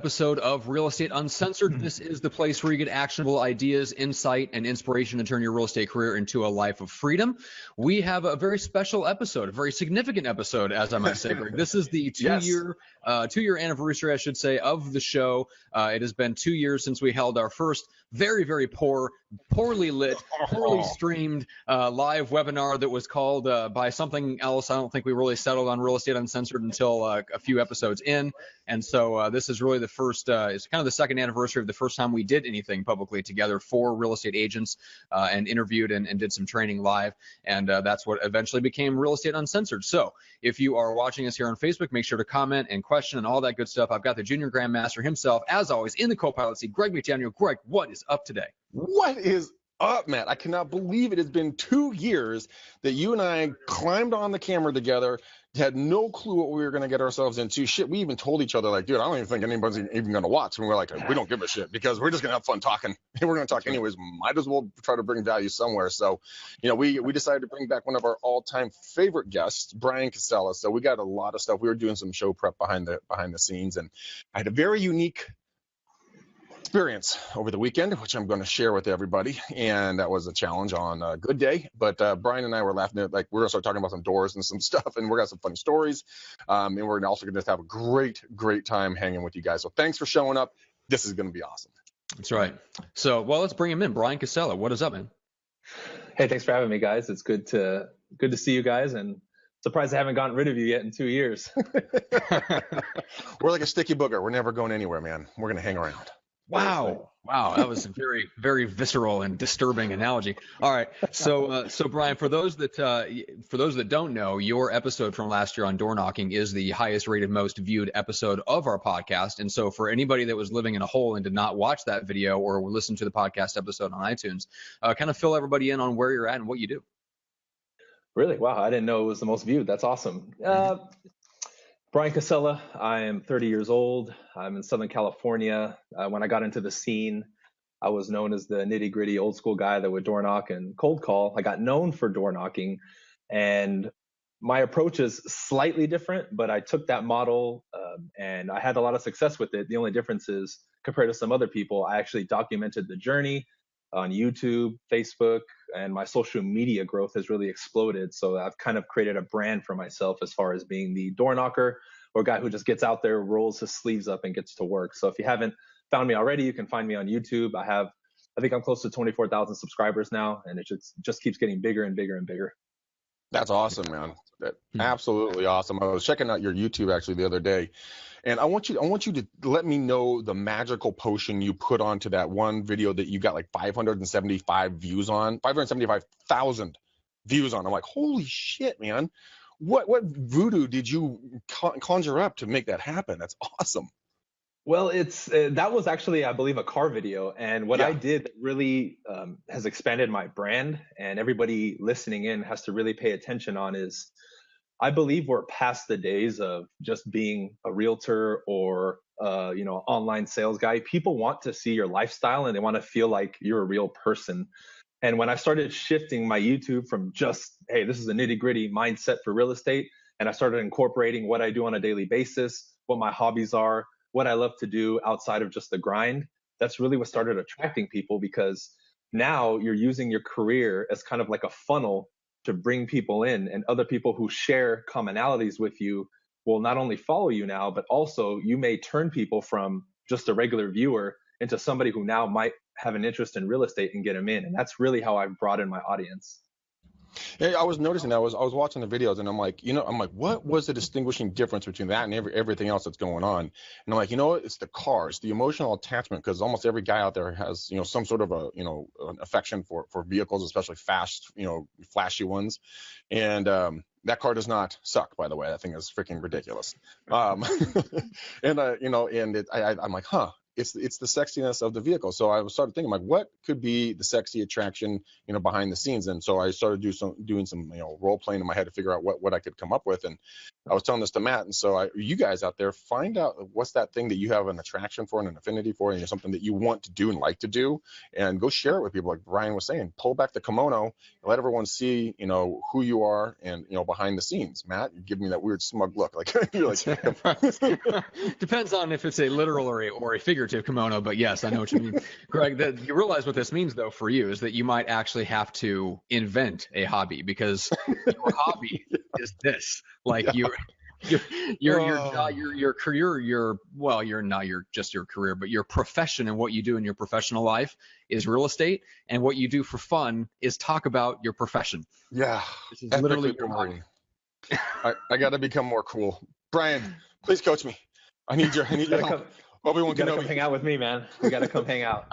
Episode of Real Estate Uncensored. This is the place where you get actionable ideas, insight, and inspiration to turn your real estate career into a life of freedom. We have a very special episode, a very significant episode, as I might say, Greg. This is the two-year anniversary, I should say, of the show. It has been 2 years since we held our first very, very poorly lit, poorly streamed live webinar that was called by something else. I don't think we really settled on Real Estate Uncensored until a few episodes in. And so this is really the first, it's kind of the second anniversary of the first time we did anything publicly together for real estate agents and interviewed and did some training live. And that's what eventually became Real Estate Uncensored. So if you are watching us here on Facebook, make sure to comment and question and all that good stuff. I've got the Junior Grandmaster himself, as always, in the co-pilot seat, Greg McDaniel. Greg, what is up today? What is up, Matt? I cannot believe it has been 2 years that you and I climbed on the camera together, had no clue what we were going to get ourselves into. Shit, we even told each other, like, dude, I don't even think anybody's even going to watch. And we're like, we don't give a shit because we're just going to have fun talking. And we're going to talk anyways. Might as well try to bring value somewhere. So, we decided to bring back one of our all-time favorite guests, Bryan Casella. So we got a lot of stuff. We were doing some show prep behind the scenes, and I had a very unique experience over the weekend, which I'm going to share with everybody, and that was a challenge on a good day. But Bryan and I were laughing at, like, we're going to start talking about some doors and some stuff, and we're going to have some funny stories, and we're also going to have a great time hanging with you guys. So thanks for showing up. This is going to be awesome. That's right. So, well, let's bring him in. Bryan Casella, what is up, man? Hey, thanks for having me, guys. It's good to see you guys, and surprised I haven't gotten rid of you yet in 2 years. We're like a sticky booger. We're never going anywhere, man. We're going to hang around. Wow, that was a very, very visceral and disturbing analogy. All right, so Bryan, for those that don't know, your episode from last year on door knocking is the highest rated, most viewed episode of our podcast. And so for anybody that was living in a hole and did not watch that video or listen to the podcast episode on iTunes, kind of fill everybody in on where you're at and what you do. Really? Wow, I didn't know it was the most viewed. That's awesome. Bryan Casella, I am 30 years old. I'm in Southern California. When I got into the scene, I was known as the nitty-gritty old school guy that would door knock and cold call. I got known for door knocking, and my approach is slightly different, but I took that model and I had a lot of success with it. The only difference is, compared to some other people, I actually documented the journey on YouTube, Facebook, and my social media growth has really exploded. So I've kind of created a brand for myself as far as being the door knocker or guy who just gets out there, rolls his sleeves up, and gets to work. So if you haven't found me already, you can find me on YouTube. I think I'm close to 24,000 subscribers now, and it just keeps getting bigger and bigger and bigger. That's awesome, man. Absolutely awesome. I was checking out your YouTube actually the other day, and I want you to let me know the magical potion you put onto that one video that you got like 575,000 views on. I'm like, holy shit, man. What voodoo did you conjure up to make that happen? That's awesome. Well, that was actually, I believe, a car video. And what I did that really has expanded my brand, and everybody listening in has to really pay attention on, is I believe we're past the days of just being a realtor or online sales guy. People want to see your lifestyle, and they want to feel like you're a real person. And when I started shifting my YouTube from just, hey, this is a nitty-gritty mindset for real estate, and I started incorporating what I do on a daily basis, what my hobbies are, what I love to do outside of just the grind, that's really what started attracting people, because now you're using your career as kind of like a funnel to bring people in, and other people who share commonalities with you will not only follow you now, but also you may turn people from just a regular viewer into somebody who now might have an interest in real estate and get them in. And that's really how I've brought in my audience. Yeah, I was noticing that. I was watching the videos, and I'm like, what was the distinguishing difference between that and everything else that's going on? And I'm like, it's the cars, the emotional attachment, because almost every guy out there has, some sort of an affection for vehicles, especially fast, flashy ones. And that car does not suck, by the way. That thing is freaking ridiculous. I'm like, it's the sexiness of the vehicle. So I started thinking, like, what could be the sexy attraction, behind the scenes? And so I started doing some role playing in my head to figure out what I could come up with. And I was telling this to Matt, and so you guys out there, find out what's that thing that you have an attraction for and an affinity for, and something that you want to do and like to do, and go share it with people. Like Bryan was saying, pull back the kimono and let everyone see, who you are and behind the scenes. Matt, you give me that weird smug look, like you're like. Depends on if it's a literal or a figurative kimono, but yes, I know what you mean, Greg. You realize what this means though for you is that you might actually have to invent a hobby, because your hobby is this, like your career, you're not just your career, but your profession and what you do in your professional life is real estate, and what you do for fun is talk about your profession. Yeah, this is literally your hobby. I got to become more cool. Bryan, please coach me. I need your help. Obi-Wan Kenobi. Come hang out with me, man. We got to come hang out.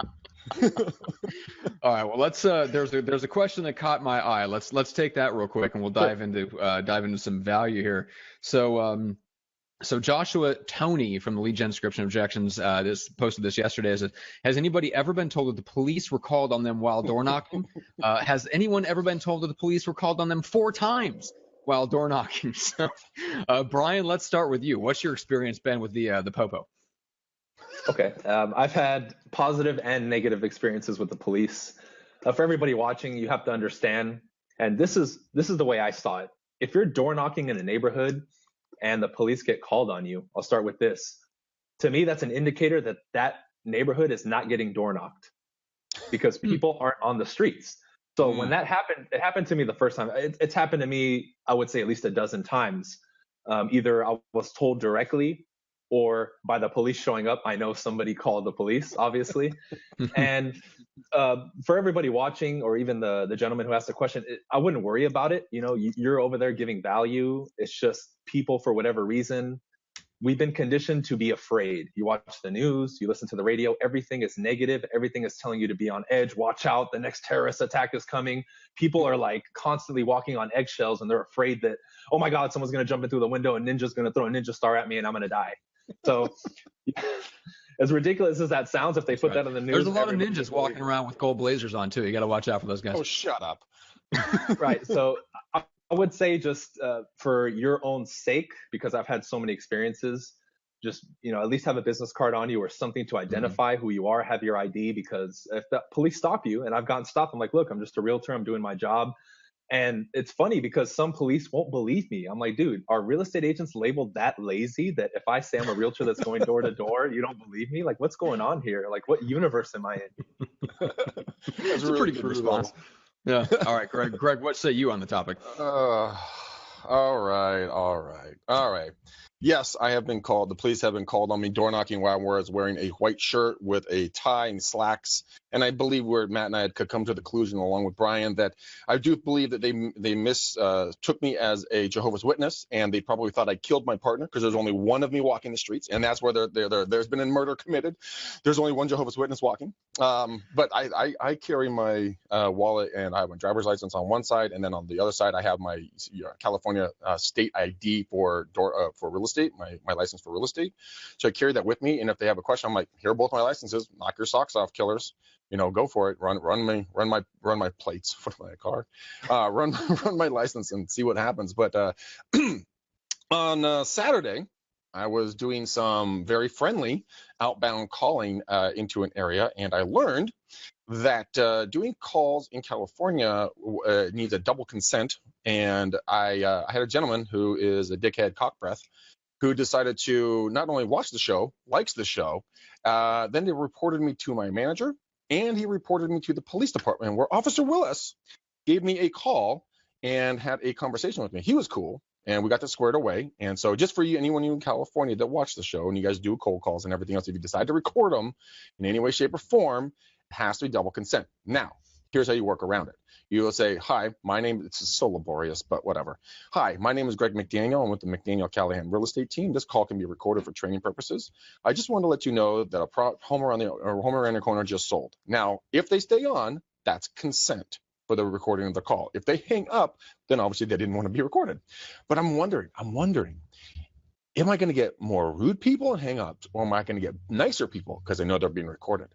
All right. Well, let's. There's a question that caught my eye. Let's take that real quick, and we'll dive into some value here. So Joshua Tony from the Lead Gen Description Objections posted this yesterday. Has anybody ever been told that the police were called on them while door knocking? Has anyone ever been told that the police were called on them 4 times while door knocking? So, Bryan, let's start with you. What's your experience been with the Popo? Okay. I've had positive and negative experiences with the police. For everybody watching, you have to understand, and this is the way I saw it. If you're door knocking in a neighborhood and the police get called on you, I'll start with this. To me, that's an indicator that neighborhood is not getting door knocked, because people aren't on the streets. So when that happened, it happened to me the first time. It's happened to me, I would say, at least a dozen times. Either I was told directly, or by the police showing up. I know somebody called the police, obviously. And for everybody watching, or even the gentleman who asked the question, I wouldn't worry about it. You're over there giving value. It's just people, for whatever reason, we've been conditioned to be afraid. You watch the news, you listen to the radio, everything is negative. Everything is telling you to be on edge. Watch out, the next terrorist attack is coming. People are like constantly walking on eggshells, and they're afraid that, oh my God, someone's going to jump in through the window and Ninja's going to throw a ninja star at me and I'm going to die. So as ridiculous as that sounds, if they put that on the news. There's a lot of ninjas walking around with gold blazers on too. You got to watch out for those guys. Oh, shut up. Right. So I would say, just for your own sake, because I've had so many experiences, just, at least have a business card on you or something to identify who you are, have your ID, because if the police stop you, and I've gotten stopped, I'm like, look, I'm just a realtor. I'm doing my job. And it's funny because some police won't believe me. I'm like, dude, are real estate agents labeled that lazy that if I say I'm a realtor that's going door to door, you don't believe me? Like, what's going on here? Like, what universe am I in? That's a pretty good response. Yeah. All right, Greg, what say you on the topic? All right. Yes, I have been called. The police have been called on me door knocking while I was wearing a white shirt with a tie and slacks. And I believe Matt and I had come to the conclusion, along with Bryan, that I do believe that they mistook me as a Jehovah's Witness, and they probably thought I killed my partner, because there's only one of me walking the streets, and that's where there's been a murder committed. There's only one Jehovah's Witness walking. But I carry my wallet, and I have my driver's license on one side, and then on the other side I have my California state ID for real estate, my license for real estate. So I carry that with me, and if they have a question, I'm like, here are both my licenses. Knock your socks off, killers. Go for it. Run my plates for my car. Run my license and see what happens. But on Saturday, I was doing some very friendly outbound calling into an area, and I learned that doing calls in California needs a double consent. And I had a gentleman who is a dickhead cockbreath, who decided to not only watch the show, likes the show, then they reported me to my manager, and he reported me to the police department, where Officer Willis gave me a call and had a conversation with me. He was cool, and we got this squared away. And so just for anyone in California that watch the show, and you guys do cold calls and everything else, if you decide to record them in any way, shape, or form, it has to be double consent. Now, here's how you work around it. You will say, hi, my name, it's so laborious, but whatever. Hi, my name is Greg McDaniel. I'm with the McDaniel Callahan real estate team. This call can be recorded for training purposes. I just want to let you know that a home around the corner just sold. Now, if they stay on, that's consent for the recording of the call. If they hang up, then obviously they didn't want to be recorded. But I'm wondering, am I going to get more rude people and hang-ups, or am I going to get nicer people because they know they're being recorded?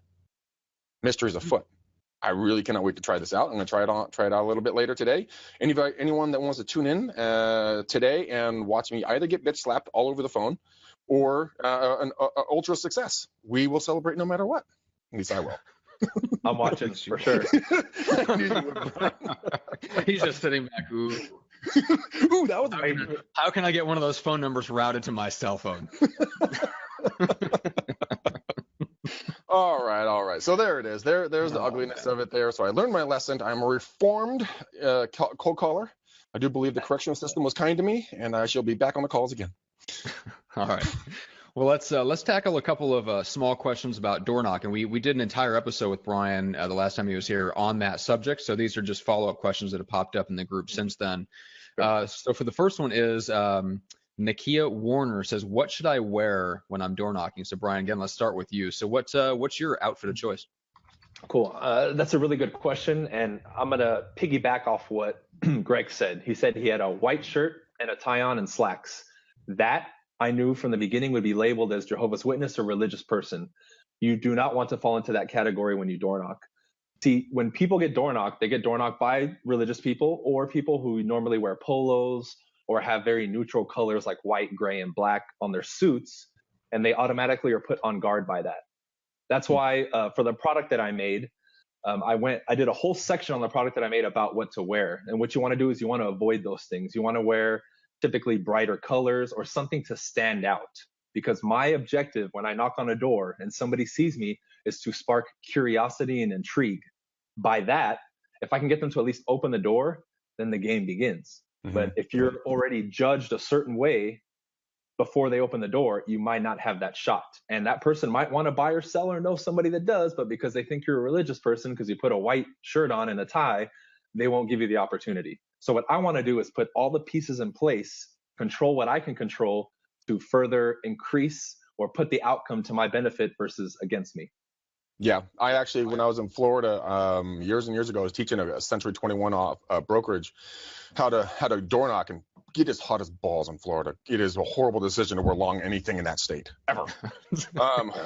Mysteries afoot. I really cannot wait to try this out. I'm going to try it out a little bit later today. Anyone that wants to tune in today and watch me either get bitch slapped all over the phone or an ultra success, we will celebrate no matter what. At least I will. I'm watching for sure. He's just sitting back. Ooh. Ooh, that was amazing. How can I get one of those phone numbers routed to my cell phone? All right. So there it is. There's the ugliness of it there. So I learned my lesson. I'm a reformed cold caller. I do believe the correctional system was kind to me, and I shall be back on the calls again. All right. Well, let's tackle a couple of small questions about door knocking. We did an entire episode with Bryan the last time he was here on that subject. So these are just follow-up questions that have popped up in the group since then. So for the first one is Nakia Warner says, what should I wear when I'm door knocking? So Bryan, again, let's start with you. So what's your outfit of choice? Cool. That's a really good question. And I'm going to piggyback off what Greg said. He said he had a white shirt and a tie-on and slacks. That I knew from the beginning would be labeled as Jehovah's Witness or religious person. You do not want to fall into that category when you door knock. See, when people get door knocked, they get door knocked by religious people or people who normally wear polos or have very neutral colors like white, gray, and black on their suits, and they automatically are put on guard by that. That's why for the product that I made, I did a whole section on the product that I made about what to wear. And what you want to do is you want to avoid those things. You want to wear typically brighter colors or something to stand out. Because my objective when I knock on a door and somebody sees me is to spark curiosity and intrigue. By that, if I can get them to at least open the door, then the game begins. Mm-hmm. But if you're already judged a certain way before they open the door, you might not have that shot. And that person might want to buy or sell or know somebody that does, but because they think you're a religious person because you put a white shirt on and a tie, they won't give you the opportunity. So what I want to do is put all the pieces in place, control what I can control to further increase or put the outcome to my benefit versus against me. Yeah, I actually, when I was in Florida years and years ago, I was teaching a Century 21 brokerage how to door knock, and get as hot as balls in Florida. It is a horrible decision to wear long anything in that state ever.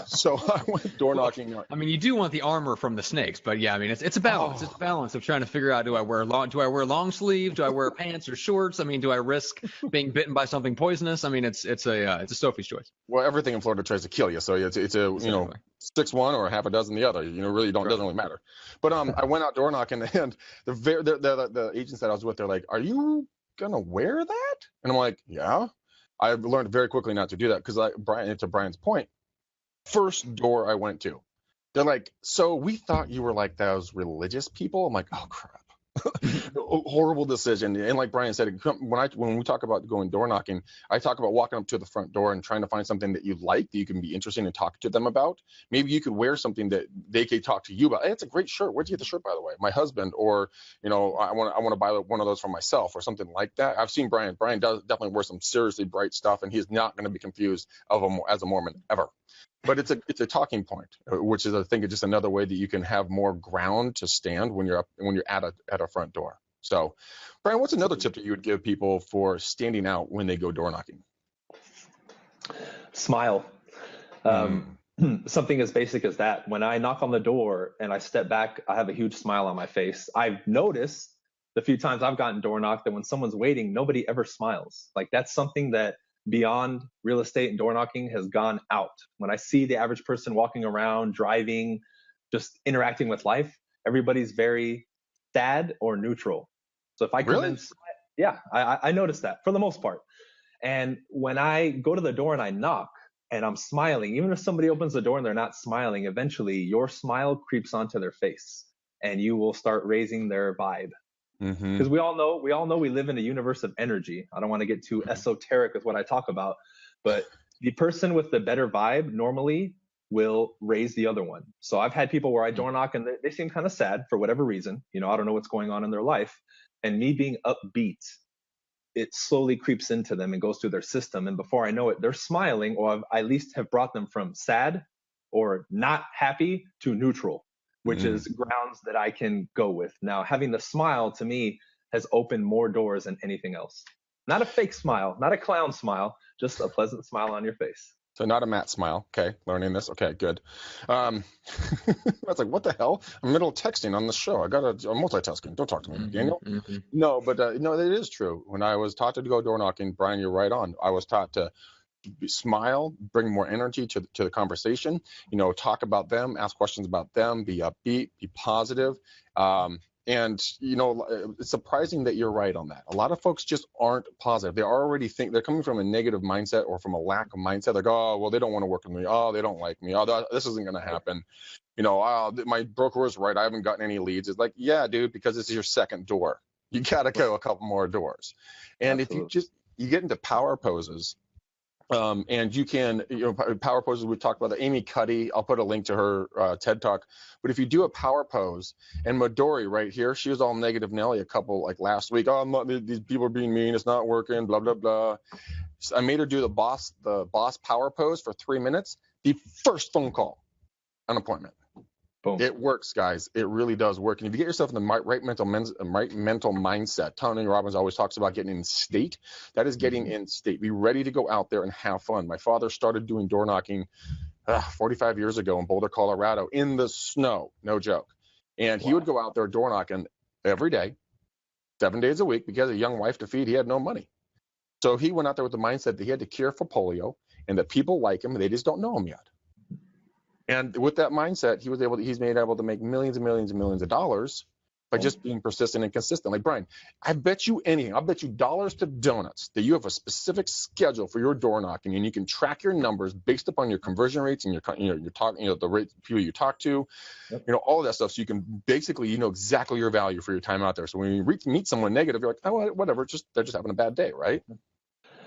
So I went door knocking. I mean, you do want the armor from the snakes, but yeah, I mean, it's a balance. It's a balance of trying to figure out, do I wear long sleeve? Do I wear pants or shorts? I mean, do I risk being bitten by something poisonous? I mean, it's a Sophie's choice. Well, everything in Florida tries to kill you, so it's a 6 one or half a dozen the other. Really doesn't really matter. But I went out door knocking, and the agents that I was with, they're like, "Are you gonna wear that?" And I'm like, yeah. I learned very quickly not to do that because, to Bryan's point, first door I went to, they're like, "So we thought you were like those religious people." I'm like, "Oh crap." Horrible decision. And like Bryan said, when we talk about going door knocking, I talk about walking up to the front door and trying to find something that you like, that you can be interesting and talk to them about. Maybe you could wear something that they could talk to you about. Hey, it's a great shirt. Where'd you get the shirt, by the way? My husband. Or I want to buy one of those for myself or something like that. I've seen Bryan does definitely wear some seriously bright stuff, and he's not going to be confused as a Mormon ever. But it's a talking point, which is, I think, just another way that you can have more ground to stand when you're at a front door. So, Bryan, what's another tip that you would give people for standing out when they go door knocking? Smile. Something as basic as that. When I knock on the door and I step back, I have a huge smile on my face. I've noticed the few times I've gotten door knocked that when someone's waiting, nobody ever smiles. Like, that's something that beyond real estate and door knocking has gone out. When I see the average person walking around, driving, just interacting with life, everybody's very sad or neutral. So if I come in, yeah, I noticed that for the most part. And when I go to the door and I knock and I'm smiling, even if somebody opens the door and they're not smiling, eventually your smile creeps onto their face and you will start raising their vibe. Because we all know we live in a universe of energy. I don't want to get too esoteric with what I talk about, but the person with the better vibe normally will raise the other one. So I've had people where I door knock and they seem kind of sad for whatever reason. I don't know what's going on in their life. And me being upbeat, it slowly creeps into them and goes through their system. And before I know it, they're smiling, or I at least have brought them from sad or not happy to neutral, which is grounds that I can go with. Now, having the smile to me has opened more doors than anything else. Not a fake smile, not a clown smile, just a pleasant smile on your face. So not a Matt smile. Okay, learning this. Okay, good. I was like, what the hell? I'm middle of texting on the show. I'm multitasking. Don't talk to me, Daniel. No, but no, it is true. When I was taught to go door knocking, Bryan, you're right on. I was taught to smile, bring more energy to the conversation. Talk about them, ask questions about them, be upbeat, be positive. And it's surprising that you're right on that. A lot of folks just aren't positive. They already think they're coming from a negative mindset or from a lack of mindset. Like, oh, well, they don't want to work with me. Oh, they don't like me. Oh, this isn't going to happen. My broker was right. I haven't gotten any leads. It's like, yeah, dude, because this is your second door. You got to go a couple more doors. And Absolutely. If you get into power poses, and you can, power poses, we talked about that. Amy Cuddy, I'll put a link to her TED Talk. But if you do a power pose, and Midori right here, she was all negative Nelly a couple, like last week. Oh, these people are being mean. It's not working, blah, blah, blah. So I made her do the boss power pose for 3 minutes. The first phone call, an appointment. Boom. It works, guys. It really does work. And if you get yourself in the right mental mindset, Tony Robbins always talks about getting in state. That is getting in state. Be ready to go out there and have fun. My father started doing door knocking 45 years ago in Boulder, Colorado, in the snow. No joke. And he would go out there door knocking every day, 7 days a week, because a young wife to feed. He had no money. So he went out there with the mindset that he had to cure for polio and that people like him. They just don't know him yet. And with that mindset, he's made able to make millions and millions and millions of dollars by just being persistent and consistent. Like, Bryan, I bet you anything. I'll bet you dollars to donuts that you have a specific schedule for your door knocking, and you can track your numbers based upon your conversion rates and the rate of people you talk to, all of that stuff. So you can basically, exactly your value for your time out there. So when you meet someone negative, you're like, oh, whatever, they're just having a bad day, right?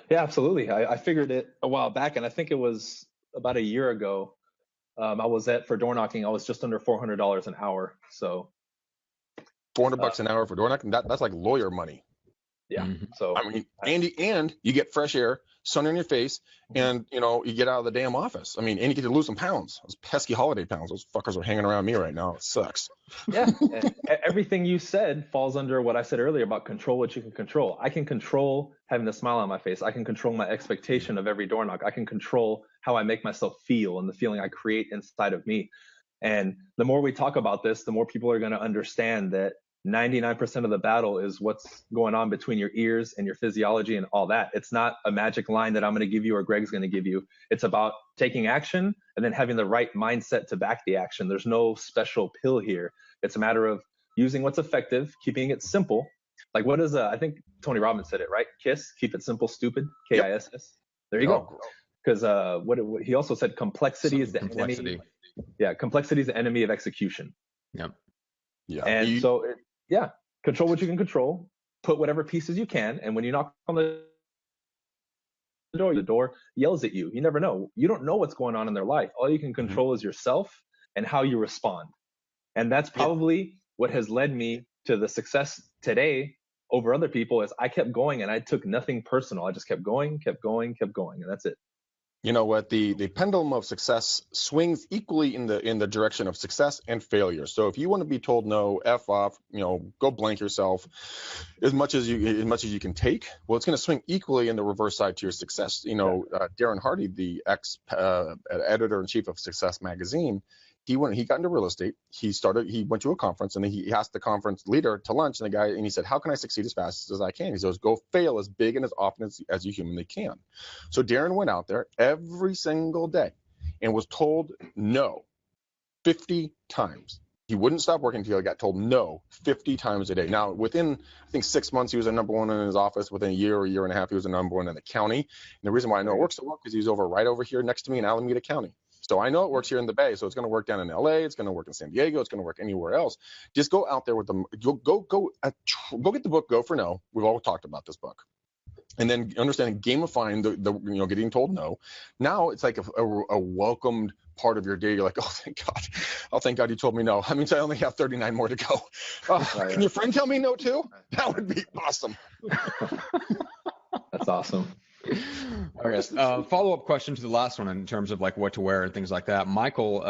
Yeah, absolutely. I figured it a while back, and I think it was about a year ago. I was for door knocking, I was just under $400 an hour. So $400 an hour for door knocking, that's like lawyer money. Yeah. So I mean, and you get fresh air, sun on your face, and you get out of the damn office. I mean, and you get to lose some pounds. Those pesky holiday pounds. Those fuckers are hanging around me right now. It sucks. Yeah. Everything you said falls under what I said earlier about control what you can control. I can control having a smile on my face. I can control my expectation of every door knock. I can control how I make myself feel and the feeling I create inside of me. And the more we talk about this, the more people are going to understand that 99% of the battle is what's going on between your ears and your physiology and all that. It's not a magic line that I'm going to give you or Greg's going to give you. It's about taking action and then having the right mindset to back the action. There's no special pill here. It's a matter of using what's effective, keeping it simple. Like what is I think Tony Robbins said it, right? KISS, keep it simple, stupid, KISS. Yep. There you go. Because what he also said, complexity is the enemy. Yeah, complexity is the enemy of execution. Yep. Yeah. And control what you can control, put whatever pieces you can, and when you knock on the door yells at you. You never know. You don't know what's going on in their life. All you can control is yourself and how you respond. And that's probably what has led me to the success today over other people is I kept going and I took nothing personal. I just kept going, and that's it. You know what? The pendulum of success swings equally in the direction of success and failure. So if you want to be told no, F off, go blank yourself as much as you can take, well, it's going to swing equally in the reverse side to your success. Darren Hardy, the ex editor in chief of Success Magazine, he got into real estate. He went to a conference and he asked the conference leader to lunch, and he said, how can I succeed as fast as I can? He says, go fail as big and as often as you humanly can. So Darren went out there every single day and was told no 50 times. He wouldn't stop working until he got told no 50 times a day. Now, within, I think, 6 months, he was a number one in his office. Within a year or year and a half, he was a number one in the county. And the reason why I know it works so well because he's right over here next to me in Alameda County. So I know it works here in the Bay, so it's going to work down in LA, it's going to work in San Diego, it's going to work anywhere else. Just go out there with them. Go get the book, Go for No. We've all talked about this book. And then understanding gamifying the getting told no. Now it's like a welcomed part of your day. You're like, oh, thank God you told me no. That means I only have 39 more to go. Can your friend tell me no too? That would be awesome. That's awesome. Okay. Follow-up question to the last one in terms of like what to wear and things like that. Michael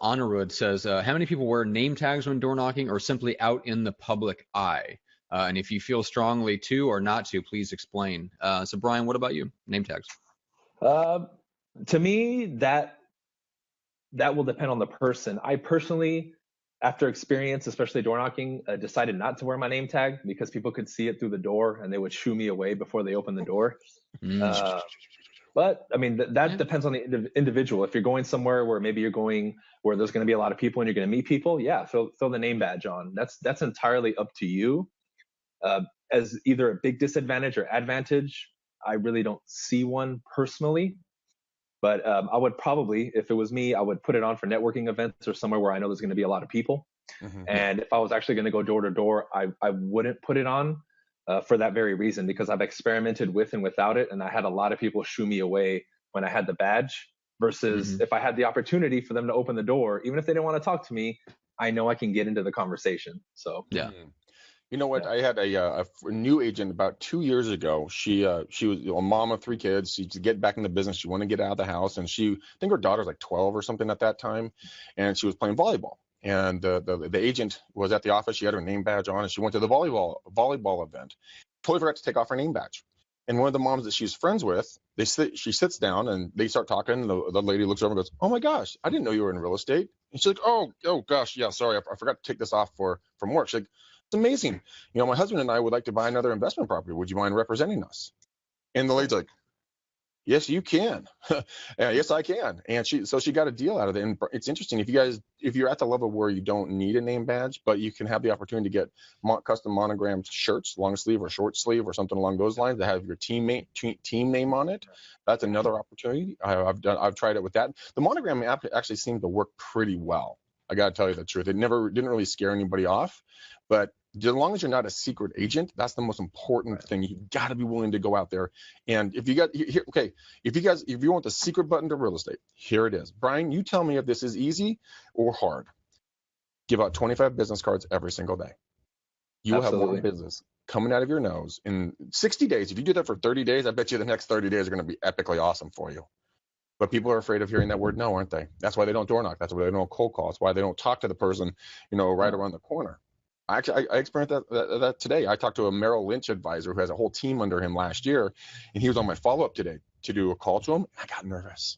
Honorwood says, how many people wear name tags when door knocking or simply out in the public eye? And if you feel strongly to or not to, please explain. So Bryan, what about you? Name tags. To me, that will depend on the person. I personally, after experience, especially door knocking, decided not to wear my name tag because people could see it through the door and they would shoo me away before they opened the door. Mm. But I mean, that depends on the individual. If you're going somewhere where maybe you're going where there's going to be a lot of people and you're going to meet people, yeah, throw the name badge on. That's entirely up to you. As either a big disadvantage or advantage, I really don't see one personally. But I would probably, if it was me, I would put it on for networking events or somewhere where I know there's going to be a lot of people. Mm-hmm. And if I was actually going to go door to door, I wouldn't put it on for that very reason, because I've experimented with and without it. And I had a lot of people shoo me away when I had the badge versus if I had the opportunity for them to open the door, even if they didn't want to talk to me, I know I can get into the conversation. So, yeah. You know what? Yeah. I had a new agent about 2 years ago. She was a mom of 3 kids. She's getting back in the business. She wanted to get out of the house, and I think her daughter's like 12 or something at that time, and she was playing volleyball. And the agent was at the office. She had her name badge on, and she went to the volleyball event. Totally forgot to take off her name badge. And one of the moms that she's friends with, she sits down and they start talking. And the lady looks over and goes, "Oh my gosh, I didn't know you were in real estate." And she's like, "Oh gosh, yeah, sorry, I forgot to take this off from work." She's like, "It's amazing. You know, my husband and I would like to buy another investment property. Would you mind representing us?" And the lady's like, "Yes, you can." "Yes, I can." And she got a deal out of it. And it's interesting, if you're at the level where you don't need a name badge, but you can have the opportunity to get custom monogrammed shirts, long sleeve or short sleeve or something along those lines that have your team name on it. That's another opportunity. I've tried it with that. The monogram app actually seemed to work pretty well. I got to tell you the truth. It didn't really scare anybody off, but as long as you're not a secret agent, that's the most important thing. You got to be willing to go out there. And if you want the secret button to real estate, here it is. Bryan, you tell me if this is easy or hard. Give out 25 business cards every single day. You will have one business coming out of your nose in 60 days. If you do that for 30 days, I bet you the next 30 days are going to be epically awesome for you. But people are afraid of hearing that word no, aren't they? That's why they don't door knock. That's why they don't cold call. That's why they don't talk to the person, right around the corner. I experienced that today. I talked to a Merrill Lynch advisor who has a whole team under him last year, and he was on my follow-up today to do a call to him. I got nervous.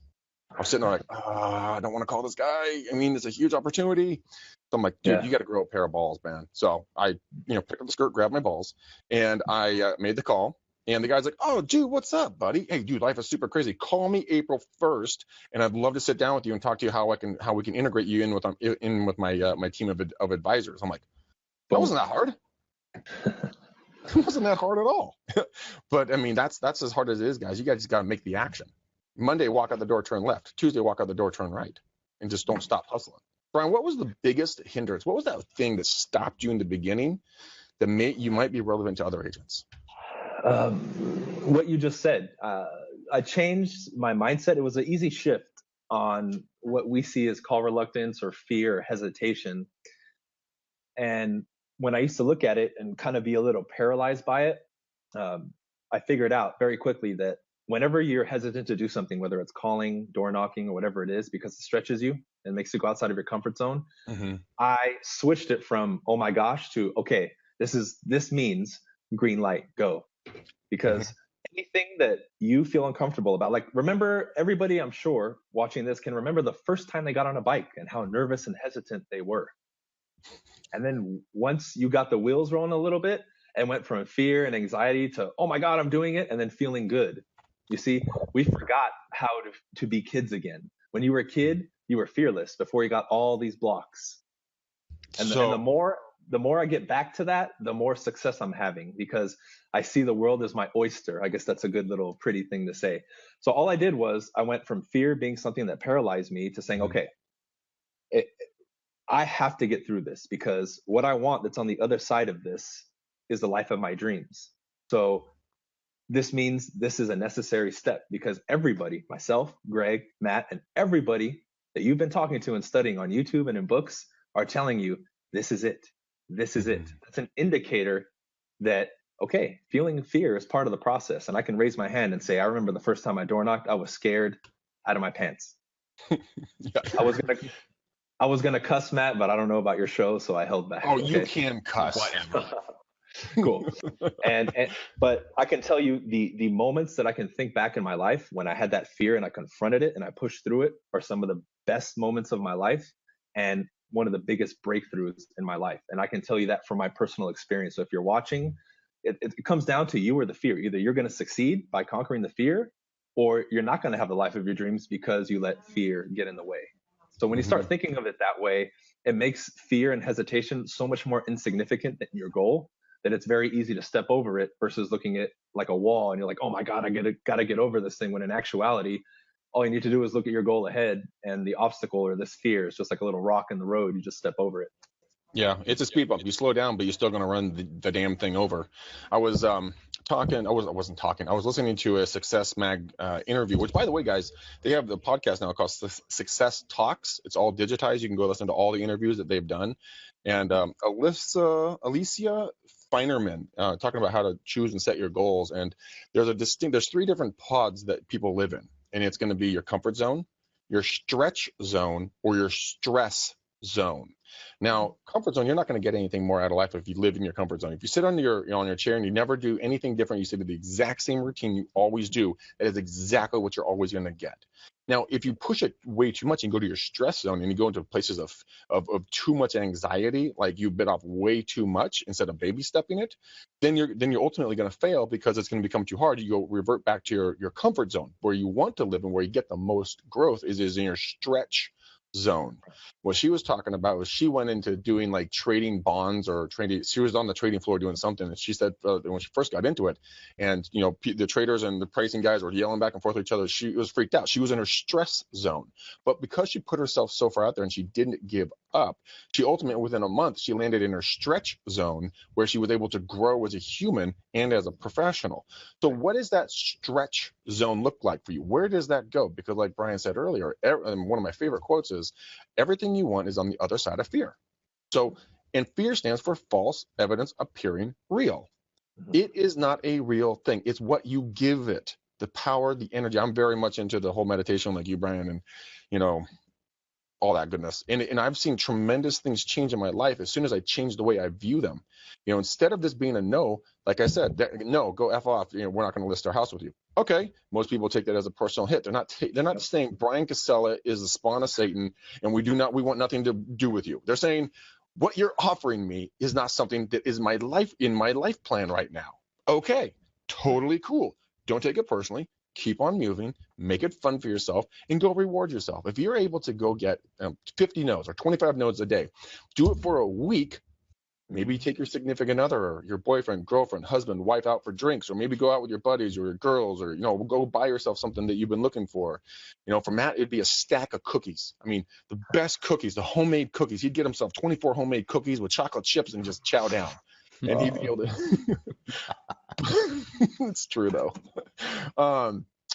I was sitting there like, I don't want to call this guy. I mean, it's a huge opportunity. So I'm like, dude, you got to grow a pair of balls, man. So I, picked up the skirt, grabbed my balls, and I made the call. And the guy's like, "Oh, dude, what's up, buddy? Hey, dude, life is super crazy. Call me April 1st, and I'd love to sit down with you and talk to you how we can integrate you in with my team of advisors." I'm like, that wasn't that hard. It wasn't that hard at all. But I mean, that's as hard as it is, guys. You guys just got to make the action. Monday, walk out the door, turn left. Tuesday, walk out the door, turn right, and just don't stop hustling. Bryan, what was the biggest hindrance? What was that thing that stopped you in the beginning that you might be relevant to other agents? What you just said. I changed my mindset. It was an easy shift on what we see as call reluctance or fear or hesitation. And when I used to look at it and kind of be a little paralyzed by it, I figured out very quickly that whenever you're hesitant to do something, whether it's calling, door knocking, or whatever it is, because it stretches you and makes you go outside of your comfort zone, I switched it from, oh my gosh, to, okay, this means green light, go. Because anything that you feel uncomfortable about, like, remember, everybody I'm sure watching this can remember the first time they got on a bike and how nervous and hesitant they were. And then once you got the wheels rolling a little bit and went from fear and anxiety to, oh my God, I'm doing it, and then feeling good. You see, we forgot how to be kids again. When you were a kid, you were fearless before you got all these blocks. And the more I get back to that, the more success I'm having, because I see the world as my oyster. I guess that's a good little pretty thing to say. So all I did was I went from fear being something that paralyzed me to saying, okay, I have to get through this, because what I want that's on the other side of this is the life of my dreams. So this means this is a necessary step, because everybody, myself, Greg, Matt, and everybody that you've been talking to and studying on YouTube and in books are telling you, this is it. This is it. That's an indicator that, okay, feeling fear is part of the process. And I can raise my hand and say, I remember the first time I door knocked, I was scared out of my pants. I was gonna cuss, Matt, but I don't know about your show, so I held back. Oh, okay? You can cuss. Cool. But I can tell you the moments that I can think back in my life when I had that fear and I confronted it and I pushed through it are some of the best moments of my life and one of the biggest breakthroughs in my life. And I can tell you that from my personal experience. So if you're watching, it comes down to you or the fear. Either you're going to succeed by conquering the fear, or you're not going to have the life of your dreams because you let fear get in the way. So when you start thinking of it that way, it makes fear and hesitation so much more insignificant than your goal, that it's very easy to step over it versus looking at like a wall and you're like, oh my God, gotta get over this thing. When in actuality, all you need to do is look at your goal ahead, and the obstacle or this fear is just like a little rock in the road. You just step over it. Yeah, it's a speed bump. You slow down, but you're still going to run the damn thing over. I was wasn't talking. I was listening to a Success Mag interview, which, by the way, guys, they have the podcast now called Success Talks. It's all digitized. You can go listen to all the interviews that they've done. And Alicia Finerman talking about how to choose and set your goals. And there's three different pods that people live in, and it's going to be your comfort zone, your stretch zone, or your stress zone. Now, comfort zone, you're not going to get anything more out of life if you live in your comfort zone. If you sit on your chair and you never do anything different, you sit to the exact same routine you always do, that is exactly what you're always going to get. Now, if you push it way too much and go to your stress zone and you go into places of too much anxiety, like you bit off way too much instead of baby stepping it, then you're ultimately going to fail because it's going to become too hard. You go revert back to your comfort zone where you want to live and where you get the most growth is in your stretch zone. What she was talking about was she went into doing like trading bonds or trading. She was on the trading floor doing something, and she said when she first got into it, and the traders and the pricing guys were yelling back and forth with each other. She was freaked out. She was in her stress zone, but because she put herself so far out there and she didn't give up, she ultimately within a month she landed in her stretch zone where she was able to grow as a human and as a professional. So what does that stretch zone look like for you? Where does that go? Because like Bryan said earlier, and one of my favorite quotes is, everything you want is on the other side of fear. So, and fear stands for false evidence appearing real. It is not a real thing. It's what you give it, the power, the energy. I'm very much into the whole meditation like you, Bryan, and all that goodness. And I've seen tremendous things change in my life as soon as I change the way I view them. Instead of this being a no, like I said, no, go F off. We're not going to list our house with you. Okay. Most people take that as a personal hit. They're not saying Bryan Casella is the spawn of Satan and we want nothing to do with you. They're saying what you're offering me is not something that is in my life plan right now. Okay. Totally cool. Don't take it personally. Keep on moving, make it fun for yourself, and go reward yourself. If you're able to go get 50 nodes or 25 nodes a day, do it for a week. Maybe take your significant other or your boyfriend, girlfriend, husband, wife out for drinks, or maybe go out with your buddies or your girls, or go buy yourself something that you've been looking for. For Matt, it'd be a stack of cookies. I mean, the best cookies, the homemade cookies. He'd get himself 24 homemade cookies with chocolate chips and just chow down. And he'd be able to. It's true though.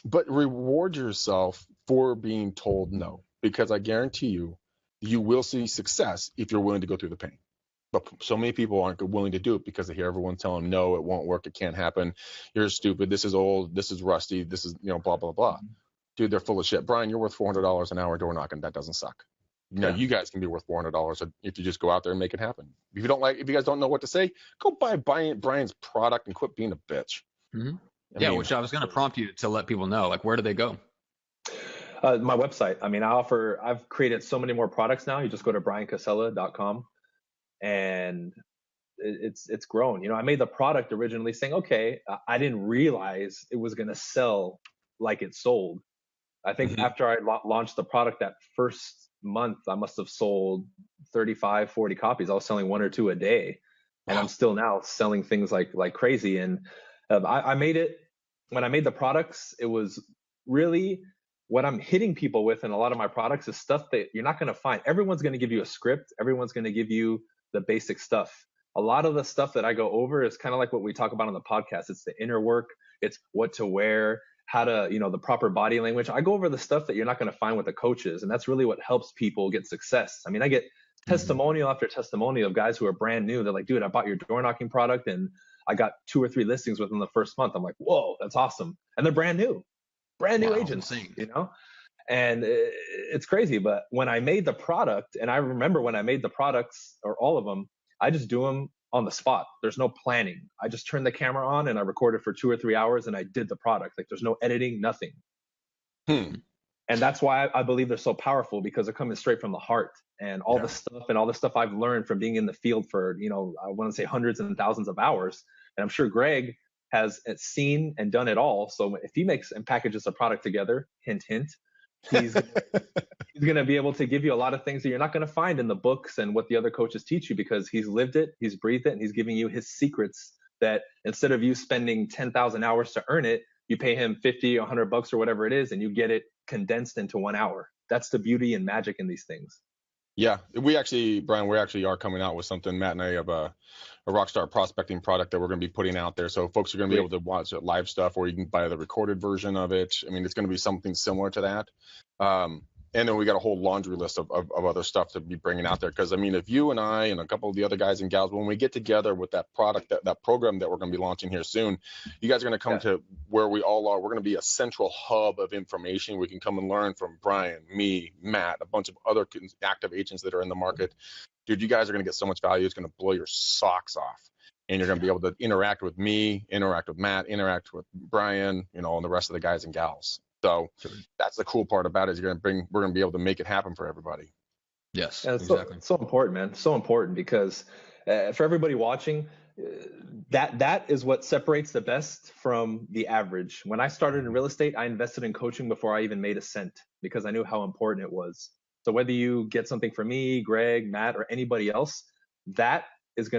But reward yourself for being told no, because I guarantee you will see success if you're willing to go through the pain. But so many people aren't willing to do it because they hear everyone tell them, no, it won't work. It can't happen. You're stupid. This is old. This is rusty. This is, blah, blah, blah. Dude, they're full of shit. Bryan, you're worth $400 an hour door knocking. That doesn't suck. You guys can be worth $400 if you just go out there and make it happen. If you guys don't know what to say, go buy Bryan's product and quit being a bitch. Mm-hmm. Which I was going to prompt you to let people know, like, where do they go? My website. I mean, I've created so many more products now. You just go to bryancasella.com and it's grown. I made the product originally saying, okay, I didn't realize it was going to sell like it sold. I think after I launched the product that first month, I must have sold 35, 40 copies. I was selling 1 or 2 a day. And I'm still now selling things like crazy. And I made it, when I made the products, it was really what I'm hitting people with in a lot of my products is stuff that you're not going to find. Everyone's going to give you a script. Everyone's going to give you the basic stuff. A lot of the stuff that I go over is kind of like what we talk about on the podcast. It's the inner work. It's what to wear, how to, the proper body language. I go over the stuff that you're not going to find with the coaches. And that's really what helps people get success. I mean, I get testimonial after testimonial of guys who are brand new. They're like, dude, I bought your door knocking product and I got 2 or 3 listings within the first month. I'm like, whoa, that's awesome. And they're brand new agents, and it's crazy. But when I made the product, and I remember when I made the products, or all of them, I just do them on the spot. There's no planning. I just turned the camera on and I recorded for 2 or 3 hours and I did the product. Like there's no editing, nothing. And that's why I believe they're so powerful, because they're coming straight from the heart. And all the stuff I've learned from being in the field for, I want to say hundreds and thousands of hours. And I'm sure Greg has seen and done it all. So if he makes and packages a product together, hint, hint, he's going to be able to give you a lot of things that you're not going to find in the books and what the other coaches teach you, because he's lived it, he's breathed it, and he's giving you his secrets that instead of you spending 10,000 hours to earn it, you pay him 50 or $100 or whatever it is, and you get it condensed into 1 hour. That's the beauty and magic in these things. Yeah, Brian, we actually are coming out with something. Matt and I have a Rockstar prospecting product that we're going to be putting out there. So folks are going to be able to watch it live stuff, or you can buy the recorded version of it. I mean, it's going to be something similar to that. And then we got a whole laundry list of other stuff to be bringing out there. Because, I mean, if you and I and a couple of the other guys and gals, when we get together with that product, that program that we're going to be launching here soon, you guys are going to come to where we all are. We're going to be a central hub of information. We can come and learn from Brian, me, Matt, a bunch of other active agents that are in the market. Dude, you guys are going to get so much value. It's going to blow your socks off. And you're going to be able to interact with me, interact with Matt, interact with Brian, and the rest of the guys and gals. So that's the cool part about it, is we're going to be able to make it happen for everybody. Yes, exactly. So important, man. So important, because for everybody watching, that is what separates the best from the average. When I started in real estate, I invested in coaching before I even made a cent, because I knew how important it was. So whether you get something from me, Greg, Matt, or anybody else, that is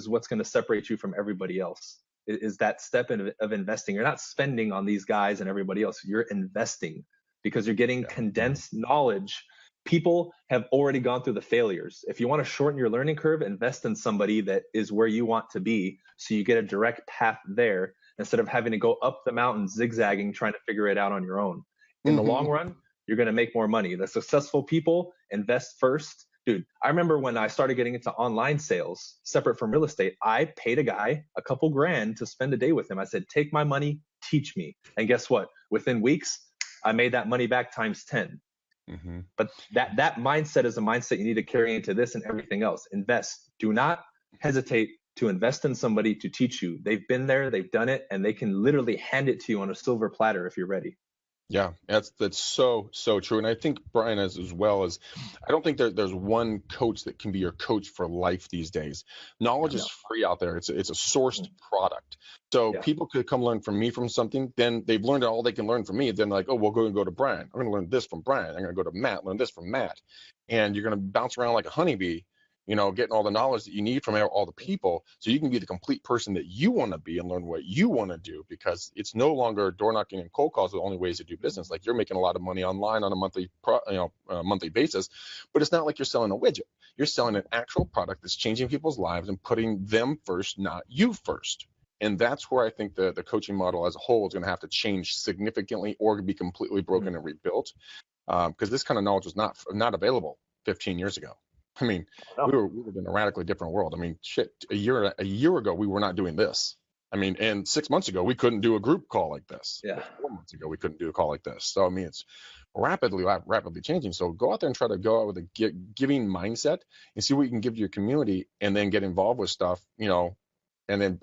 what's going to separate you from everybody else. Is that step of investing. You're not spending on these guys and everybody else. You're investing, because you're getting condensed knowledge. People have already gone through the failures. If you want to shorten your learning curve, invest in somebody that is where you want to be, so you get a direct path there, instead of having to go up the mountain zigzagging, trying to figure it out on your own. In the long run, you're going to make more money. The successful people invest first. Dude, I remember when I started getting into online sales, separate from real estate, I paid a guy a couple grand to spend a day with him. I said, take my money, teach me. And guess what? Within weeks, I made that money back times 10. But that mindset is a mindset you need to carry into this and everything else. Invest. Do not hesitate to invest in somebody to teach you. They've been there, they've done it, and they can literally hand it to you on a silver platter if you're ready. Yeah, that's so true. And I think, Brian, as well, as I don't think there's one coach that can be your coach for life these days. Knowledge is free out there. It's a sourced product. So people could come learn from me from something, then they've learned all they can learn from me. Then like, oh, we'll go to Brian. I'm going to learn this from Brian. I'm going to go to Matt, learn this from Matt. And you're going to bounce around like a honeybee, getting all the knowledge that you need from all the people, so you can be the complete person that you want to be and learn what you want to do, because it's no longer door knocking and cold calls are the only ways to do business. Like, you're making a lot of money online on a monthly basis, but it's not like you're selling a widget. You're selling an actual product that's changing people's lives and putting them first, not you first. And that's where I think the coaching model as a whole is going to have to change significantly, or be completely broken and rebuilt, because this kind of knowledge was not available 15 years ago. I mean, we were in a radically different world. I mean, shit, a year ago, we were not doing this. I mean, and 6 months ago, we couldn't do a group call like this. 4 months ago, we couldn't do a call like this. So, I mean, it's rapidly changing. So go out there and try to go out with a giving mindset and see what you can give to your community, and then get involved with stuff, and then,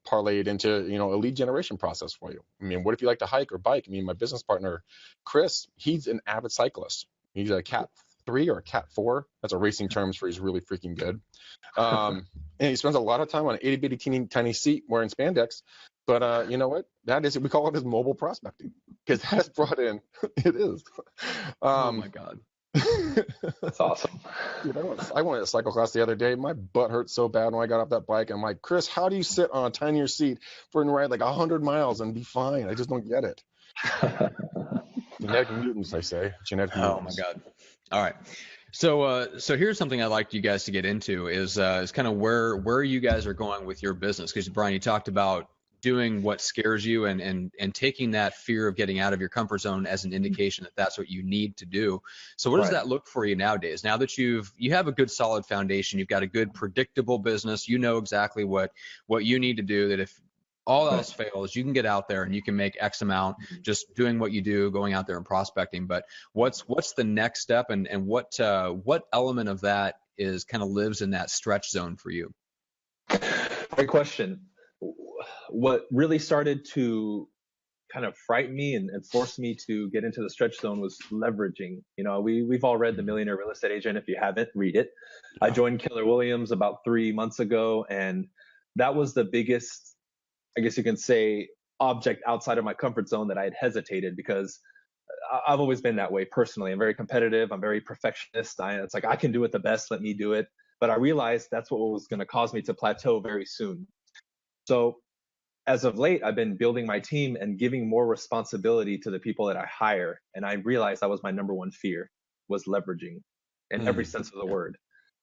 parlay it into, a lead generation process for you. I mean, what if you like to hike or bike? I mean, my business partner, Chris, he's an avid cyclist. He's a Cat 3 or a Cat 4. That's a racing terms for he's really freaking good. And he spends a lot of time on an itty bitty teeny tiny seat wearing spandex. But you know what? That is, we call it his mobile prospecting, because that's brought in. It is. Oh my God. That's awesome. Dude, I went to a cycle class the other day. My butt hurt so bad when I got off that bike. I'm like, Chris, how do you sit on a tinier seat for a ride like 100 miles and be fine? I just don't get it. Genetic mutants, I say. Genetic mutants. Oh my God. All right. So here's something I'd like you guys to get into is kind of where you guys are going with your business. Because Brian, you talked about doing what scares you and taking that fear of getting out of your comfort zone as an indication that that's what you need to do. So what does that look for you nowadays? Now that you have a good solid foundation, you've got a good predictable business, you know exactly what you need to do, that if all else fails, you can get out there and you can make X amount just doing what you do, going out there and prospecting. But what's the next step, and what element of that is kind of lives in that stretch zone for you? Great question. What really started to kind of frightened me and forced me to get into the stretch zone was leveraging. We've all read The Millionaire Real Estate Agent. If you haven't, read it. I joined Keller Williams about 3 months ago, and that was the biggest, I guess you can say, object outside of my comfort zone that I had hesitated, because I've always been that way personally. I'm very competitive. I'm very perfectionist. It's like, I can do it the best. Let me do it. But I realized that's what was going to cause me to plateau very soon. So as of late, I've been building my team and giving more responsibility to the people that I hire. And I realized that was my number one fear, was leveraging in every sense of the word.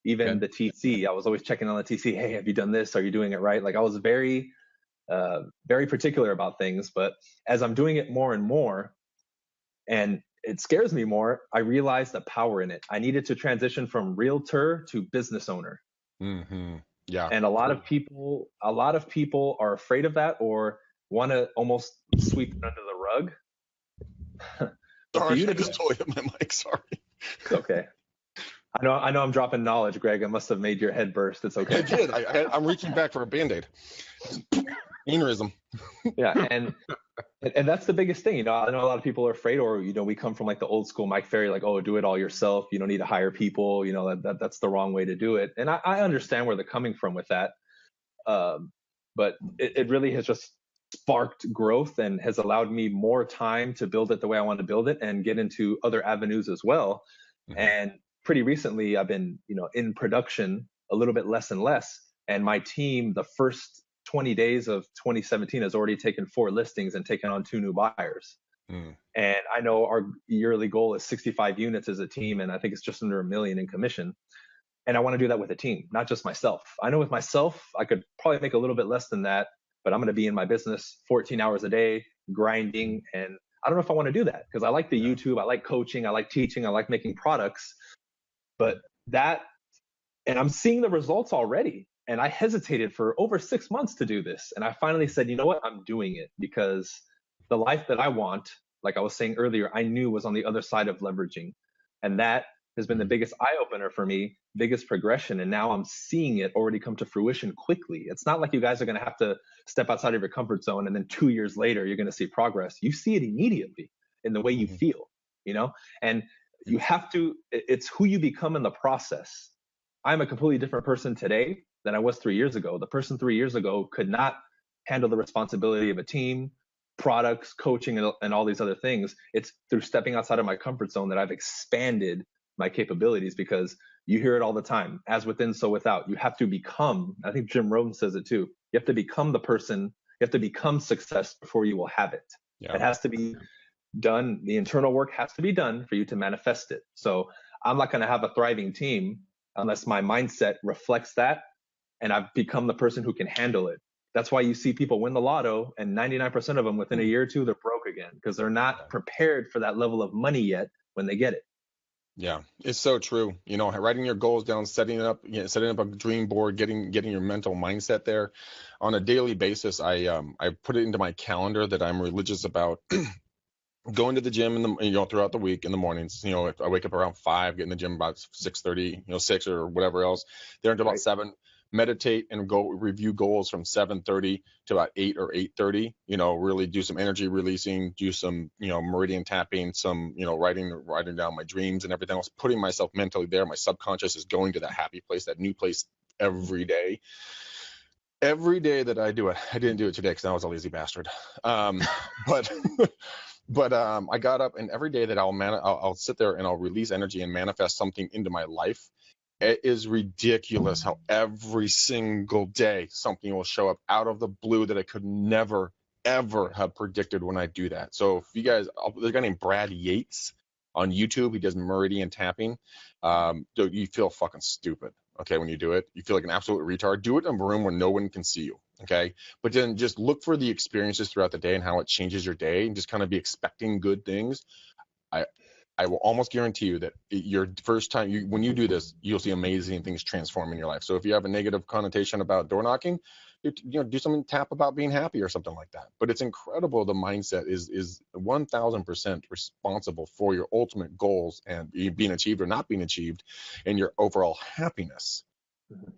Even the TC, I was always checking on the TC. Hey, have you done this? Are you doing it right? Like, I was very, very particular about things. But as I'm doing it more and more, and it scares me more, I realized the power in it. I needed to transition from realtor to business owner. Mm-hmm. Yeah. And a lot of people are afraid of that, or want to almost sweep it under the rug. Sorry, I just totally hit my mic. Sorry. Okay. I know I'm dropping knowledge, Greg. I must have made your head burst. It's okay. I did. I'm reaching back for a Band-Aid. Aneurysm. Yeah, and that's the biggest thing. I know a lot of people are afraid, or we come from like the old school Mike Ferry, like, oh, do it all yourself. You don't need to hire people. That's the wrong way to do it. And I understand where they're coming from with that. But it really has just sparked growth and has allowed me more time to build it the way I want to build it and get into other avenues as well. Mm-hmm. And pretty recently, I've been, in production a little bit less and less. And my team, the first 20 days of 2017, has already taken 4 listings and taken on 2 new buyers. And I know our yearly goal is 65 units as a team, and I think it's just under $1 million in commission. And I want to do that with a team, not just myself. I know with myself, I could probably make a little bit less than that, but I'm going to be in my business 14 hours a day, grinding. And I don't know if I want to do that, because I like the YouTube, I like coaching, I like teaching, I like making products. But and I'm seeing the results already. And I hesitated for over 6 months to do this. And I finally said, you know what? I'm doing it, because the life that I want, like I was saying earlier, I knew was on the other side of leveraging. And that has been the biggest eye opener for me, biggest progression. And now I'm seeing it already come to fruition quickly. It's not like you guys are going to have to step outside of your comfort zone and then 2 years later, you're going to see progress. You see it immediately in the way you feel, and you have to, it's who you become in the process. I'm a completely different person today than I was 3 years ago. The person 3 years ago could not handle the responsibility of a team, products, coaching, and all these other things. It's through stepping outside of my comfort zone that I've expanded my capabilities, because you hear it all the time, as within, so without. You have to become, I think Jim Rohn says it too, you have to become the person, you have to become success before you will have it. It has to be done. The internal work has to be done for you to manifest it. So I'm not going to have a thriving team unless my mindset reflects that, and I've become the person who can handle it. That's why you see people win the lotto, and 99% of them within a year or two, they're broke again, because they're not prepared for that level of money yet when they get it. Yeah, it's so true. Writing your goals down, setting up a dream board, getting your mental mindset there on a daily basis. I put it into my calendar that I'm religious about. Going to the gym throughout the week in the mornings. If I wake up around 5, get in the gym about 6:30, 6 or whatever else, there until about 7. Meditate and go review goals from 7:30 to about 8 or 8:30. Really do some energy releasing, do some meridian tapping, some writing down my dreams and everything else, putting myself mentally there. My subconscious is going to that happy place, that new place every day. Every day that I do it, I didn't do it today because I was a lazy bastard. But I got up, and every day that I'll sit there and I'll release energy and manifest something into my life. It is ridiculous how every single day something will show up out of the blue that I could never, ever have predicted when I do that. So if you guys, there's a guy named Brad Yates on YouTube. He does meridian tapping. You feel fucking stupid, okay, when you do it. You feel like an absolute retard. Do it in a room where no one can see you, okay? But then just look for the experiences throughout the day and how it changes your day, and just kind of be expecting good things. I will almost guarantee you that your first time, when you do this, you'll see amazing things transform in your life. So if you have a negative connotation about door knocking, do something, tap about being happy or something like that. But it's incredible. The mindset is 1000% responsible for your ultimate goals and being achieved or not being achieved, and your overall happiness.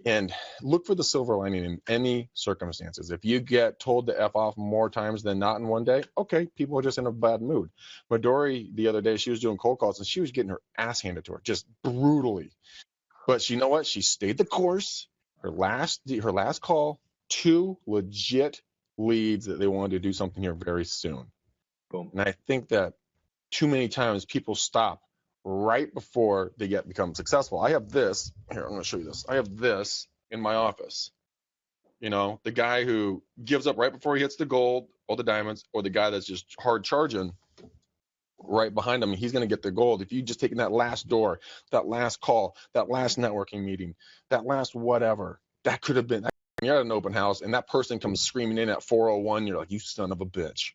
And look for the silver lining in any circumstances. If you get told to F off more times than not in one day, okay, people are just in a bad mood. Midori, the other day, she was doing cold calls and she was getting her ass handed to her, just brutally. But you know what? She stayed the course. Her last call, 2 legit leads that they wanted to do something here very soon. Boom. And I think that too many times people stop right before they become successful. I have this here. I'm going to show you this. I have this in my office. You know, the guy who gives up right before he hits the gold or the diamonds, or the guy that's just hard charging right behind him. He's going to get the gold. If you just taken that last door, that last call, that last networking meeting, that last whatever, that could have been. You're at an open house and that person comes screaming in at 4:01. You're like, you son of a bitch.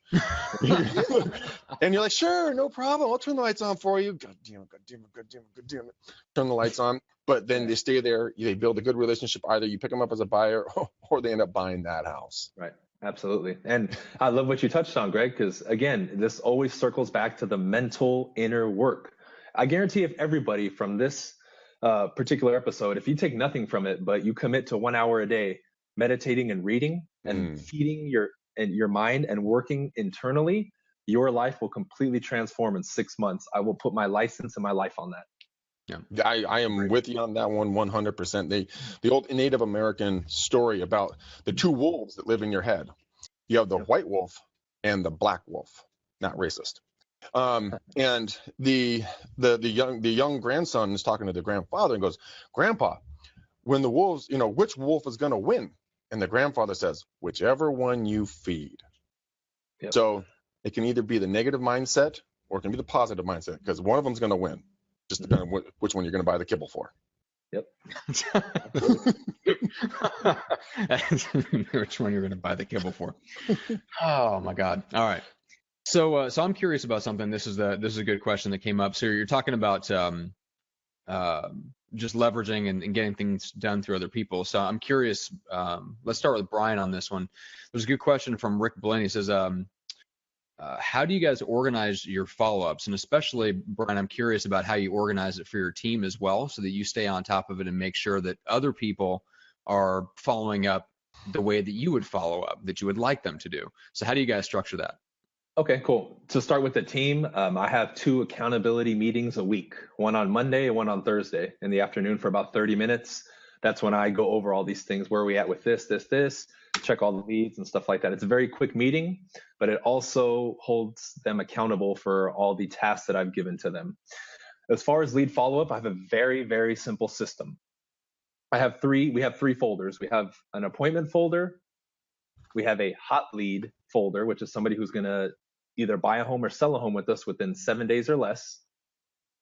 And you're like, sure, no problem. I'll turn the lights on for you. God damn it. Turn the lights on. But then they stay there. They build a good relationship. Either you pick them up as a buyer or they end up buying that house. Right. Absolutely. And I love what you touched on, Greg, because again, this always circles back to the mental inner work. I guarantee if everybody from this particular episode, if you take nothing from it, but you commit to 1 hour a day, meditating and reading and feeding your mind and working internally, your life will completely transform in 6 months. I will put my license and my life on that. Yeah, I am with you on that one 100%. The old Native American story about the 2 wolves that live in your head. You have the white wolf and the black wolf. Not racist. And the young grandson is talking to the grandfather and goes, Grandpa, when the wolves, which wolf is going to win? And the grandfather says, whichever one you feed. Yep. So it can either be the negative mindset or it can be the positive mindset, because one of them is going to win. Just depending on which one you're going to buy the kibble for. Yep. Which one you're going to buy the kibble for? Oh my God! All right. So I'm curious about something. This is a good question that came up. So you're talking about just leveraging and getting things done through other people. So I'm curious. Let's start with Bryan on this one. There's a good question from Rick Blaine. He says, how do you guys organize your follow-ups? And especially, Bryan, I'm curious about how you organize it for your team as well, so that you stay on top of it and make sure that other people are following up the way that you would follow up, that you would like them to do. So how do you guys structure that? Okay, cool. To start with the team, I have 2 accountability meetings a week, one on Monday and one on Thursday in the afternoon for about 30 minutes. That's when I go over all these things. Where are we at with this, check all the leads and stuff like that. It's a very quick meeting, but it also holds them accountable for all the tasks that I've given to them. As far as lead follow-up, I have a very, very simple system. We have 3 folders. We have an appointment folder. We have a hot lead folder, which is somebody who's going to either buy a home or sell a home with us within 7 days or less.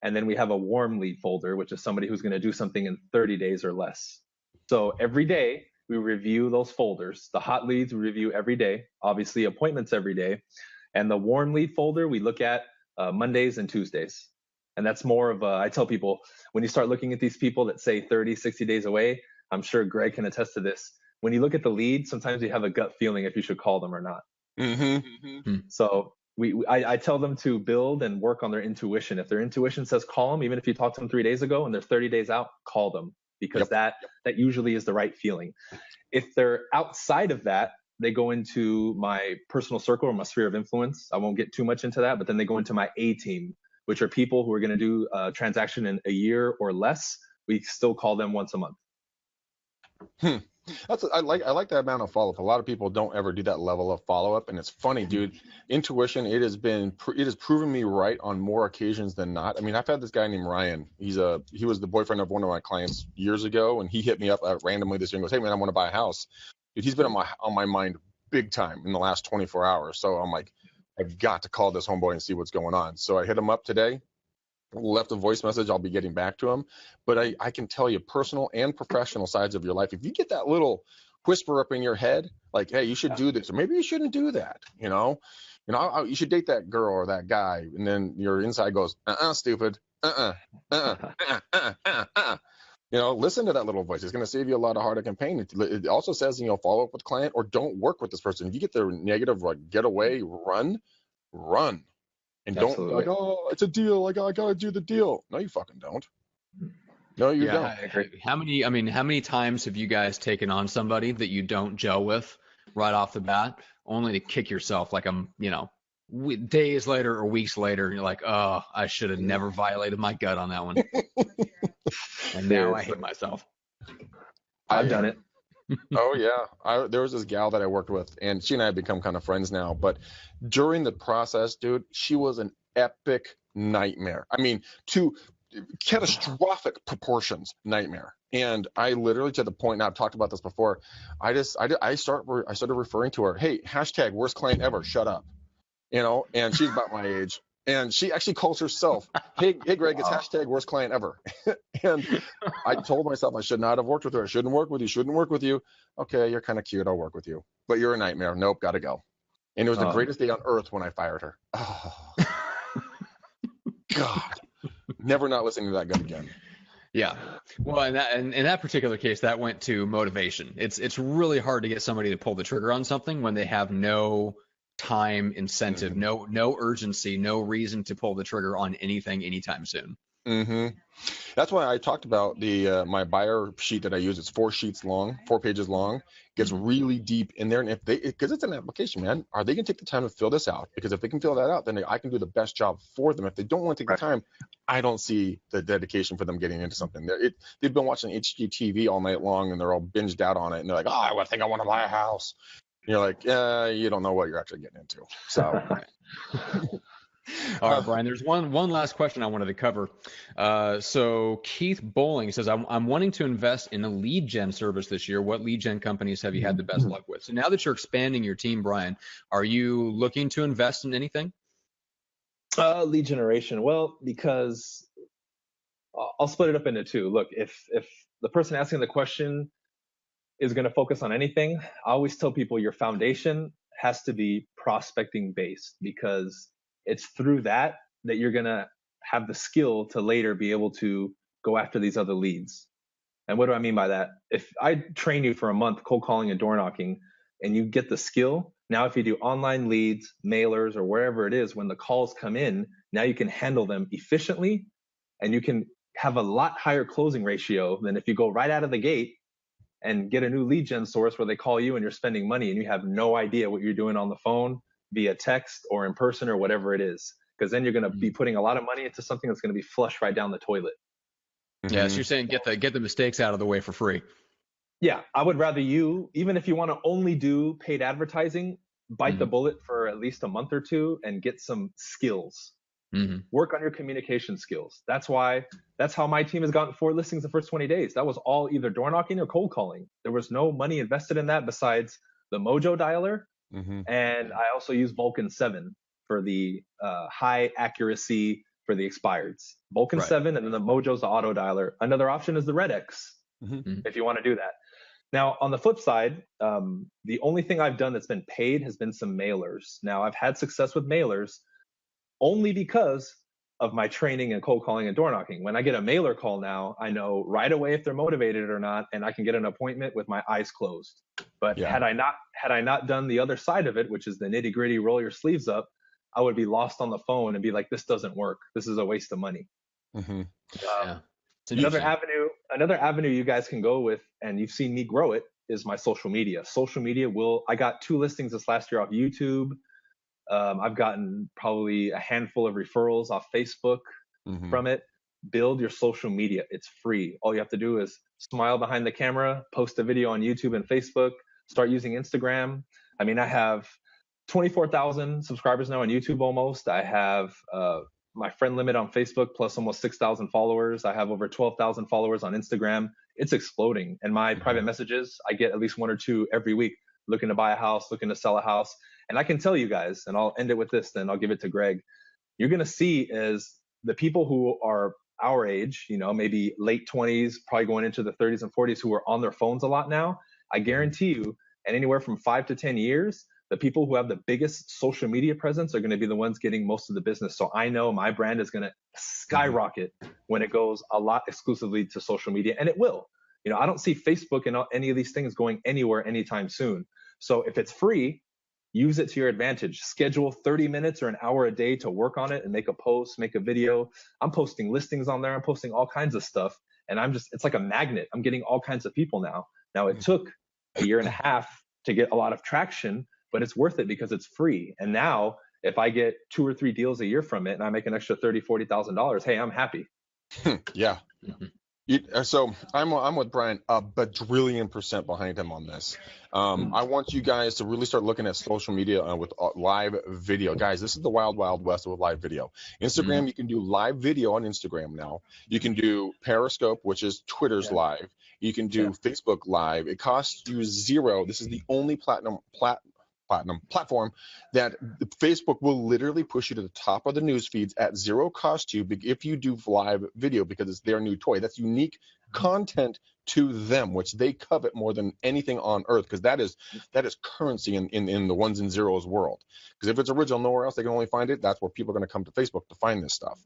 And then we have a warm lead folder, which is somebody who's going to do something in 30 days or less. So every day we review those folders. The hot leads we review every day, obviously appointments every day. And the warm lead folder we look at Mondays and Tuesdays. And that's more of I tell people, when you start looking at these people that say 30, 60 days away, I'm sure Greg can attest to this. When you look at the lead, sometimes you have a gut feeling if you should call them or not. So I tell them to build and work on their intuition. If their intuition says call them, even if you talked to them 3 days ago and they're 30 days out, call them, because that usually is the right feeling. If they're outside of that, they go into my personal circle or my sphere of influence. I won't get too much into that, but then they go into my A team, which are people who are going to do a transaction in a year or less. We still call them once a month. I like that amount of follow-up. A lot of people don't ever do that level of follow-up, and it's funny, dude. Intuition, it has proven me right on more occasions than not. I mean, I've had this guy named Ryan. He was the boyfriend of one of my clients years ago, and he hit me up randomly this year and goes, "Hey man, I want to buy a house." Dude, he's been on my mind big time in the last 24 hours. So I'm like, I've got to call this homeboy and see what's going on. So I hit him up today. Left a voice message. I'll be getting back to him, but I can tell you personal and professional sides of your life. If you get that little whisper up in your head, like, hey, you should do this, or maybe you shouldn't do that, you should date that girl or that guy, and then your inside goes, stupid, listen to that little voice. It's going to save you a lot of heartache and pain. It also says, follow up with client or don't work with this person. If you get their negative, like, get away, run. And Absolutely. don't be like, oh, it's a deal. I gotta do the deal. No, you fucking don't. No, you Yeah, don't. I agree. How many times have you guys taken on somebody that you don't gel with right off the bat, only to kick yourself like days later or weeks later, and you're like, oh, I should have never violated my gut on that one. And now I Seriously. hate myself. I've done it. Oh yeah, there was this gal that I worked with, and she and I have become kind of friends now. But during the process, dude, she was an epic nightmare. I mean, to catastrophic proportions nightmare. And I literally, to the point, and I've talked about this before, I started referring to her, hey, hashtag worst client ever, shut up. And she's about my age. And she actually calls herself, hey Greg, it's hashtag worst client ever. And I told myself I should not have worked with her. I shouldn't work with you. Okay, you're kind of cute. I'll work with you. But you're a nightmare. Nope, got to go. And it was the greatest day on earth when I fired her. Oh, God. Never not listening to that guy again. Yeah. Well, in that particular case, that went to motivation. It's really hard to get somebody to pull the trigger on something when they have no time incentive, no urgency, no reason to pull the trigger on anything anytime soon. That's why I talked about the my buyer sheet that I use. It's 4 pages long. Gets really deep in there, and because it's an application, man, are they gonna take the time to fill this out? Because if they can fill that out, then I can do the best job for them. If they don't want to take the time, I don't see the dedication for them getting into something. They've been watching HGTV all night long, and they're all binged out on it, and they're like, oh, I think I want to buy a house. And you're like, you don't know what you're actually getting into. So. All right, Bryan, there's one last question I wanted to cover. So Keith Bowling says, I'm wanting to invest in a lead gen service this year. What lead gen companies have you had the best luck with? So now that you're expanding your team, Bryan, are you looking to invest in anything? Lead generation. Well, because I'll split it up into two. Look, if the person asking the question is going to focus on anything, I always tell people your foundation has to be prospecting based, because it's through that you're going to have the skill to later be able to go after these other leads. And what do I mean by that? If I train you for a month cold calling and door knocking, and you get the skill, now if you do online leads, mailers, or wherever it is, when the calls come in, now you can handle them efficiently, and you can have a lot higher closing ratio than if you go right out of the gate and get a new lead gen source where they call you and you're spending money and you have no idea what you're doing on the phone, via text or in person or whatever it is. Because then you're going to be putting a lot of money into something that's going to be flushed right down the toilet. Yeah, so you're saying get the mistakes out of the way for free. Yeah, I would rather you, even if you want to only do paid advertising, bite the bullet for at least a month or two and get some skills. Work on your communication skills. That's how my team has gotten 4 listings the first 20 days. That was all either door knocking or cold calling. There was no money invested in that besides the Mojo dialer. And I also use Vulcan 7 for the high accuracy for the expireds. Vulcan 7, and then the Mojo's the auto dialer. Another option is the Red X, if you want to do that. Now, on the flip side, the only thing I've done that's been paid has been some mailers. Now, I've had success with mailers only because of my training in cold calling and door knocking. When I get a mailer call now, I know right away if they're motivated or not, and I can get an appointment with my eyes closed. But had I not done the other side of it, which is the nitty gritty, roll your sleeves up, I would be lost on the phone and be like, this doesn't work. This is a waste of money. Another avenue you guys can go with, and you've seen me grow it, is my social media. I got 2 listings this last year off YouTube. I've gotten probably a handful of referrals off Facebook from it. Build your social media. It's free. All you have to do is smile behind the camera, post a video on YouTube and Facebook, start using Instagram. I mean, I have 24,000 subscribers now on YouTube almost. I have my friend limit on Facebook plus almost 6,000 followers. I have over 12,000 followers on Instagram. It's exploding. And my private messages, I get at least 1 or 2 every week, looking to buy a house, looking to sell a house. And I can tell you guys, and I'll end it with this, then I'll give it to Greg. You're going to see is the people who are our age, maybe late 20s, probably going into the 30s and 40s, who are on their phones a lot now. I guarantee you, and anywhere from 5 to 10 years, the people who have the biggest social media presence are going to be the ones getting most of the business. So I know my brand is going to skyrocket when it goes a lot exclusively to social media, and it will. I don't see Facebook and any of these things going anywhere anytime soon. So if it's free, use it to your advantage. Schedule 30 minutes or an hour a day to work on it and make a post, make a video. I'm posting listings on there. I'm posting all kinds of stuff. and it's like a magnet. I'm getting all kinds of people now. Now it took a year and a half to get a lot of traction, but it's worth it because it's free. And now if I get 2 or 3 deals a year from it and I make an extra $30,000-$40,000, hey, I'm happy. Yeah. So I'm with Bryan a bajillion% behind him on this. I want you guys to really start looking at social media with live video. Guys, this is the wild, wild west with live video. Instagram, you can do live video on Instagram now. You can do Periscope, which is Twitter's live. You can do Facebook Live. It costs you $0. This is the only platinum platform that Facebook will literally push you to the top of the news feeds at $0 cost to you if you do live video, because it's their new toy. That's unique content to them, which they covet more than anything on earth, because that is currency in the ones and zeros world. Because if it's original nowhere else they can only find it, that's where people are going to come to Facebook to find this stuff.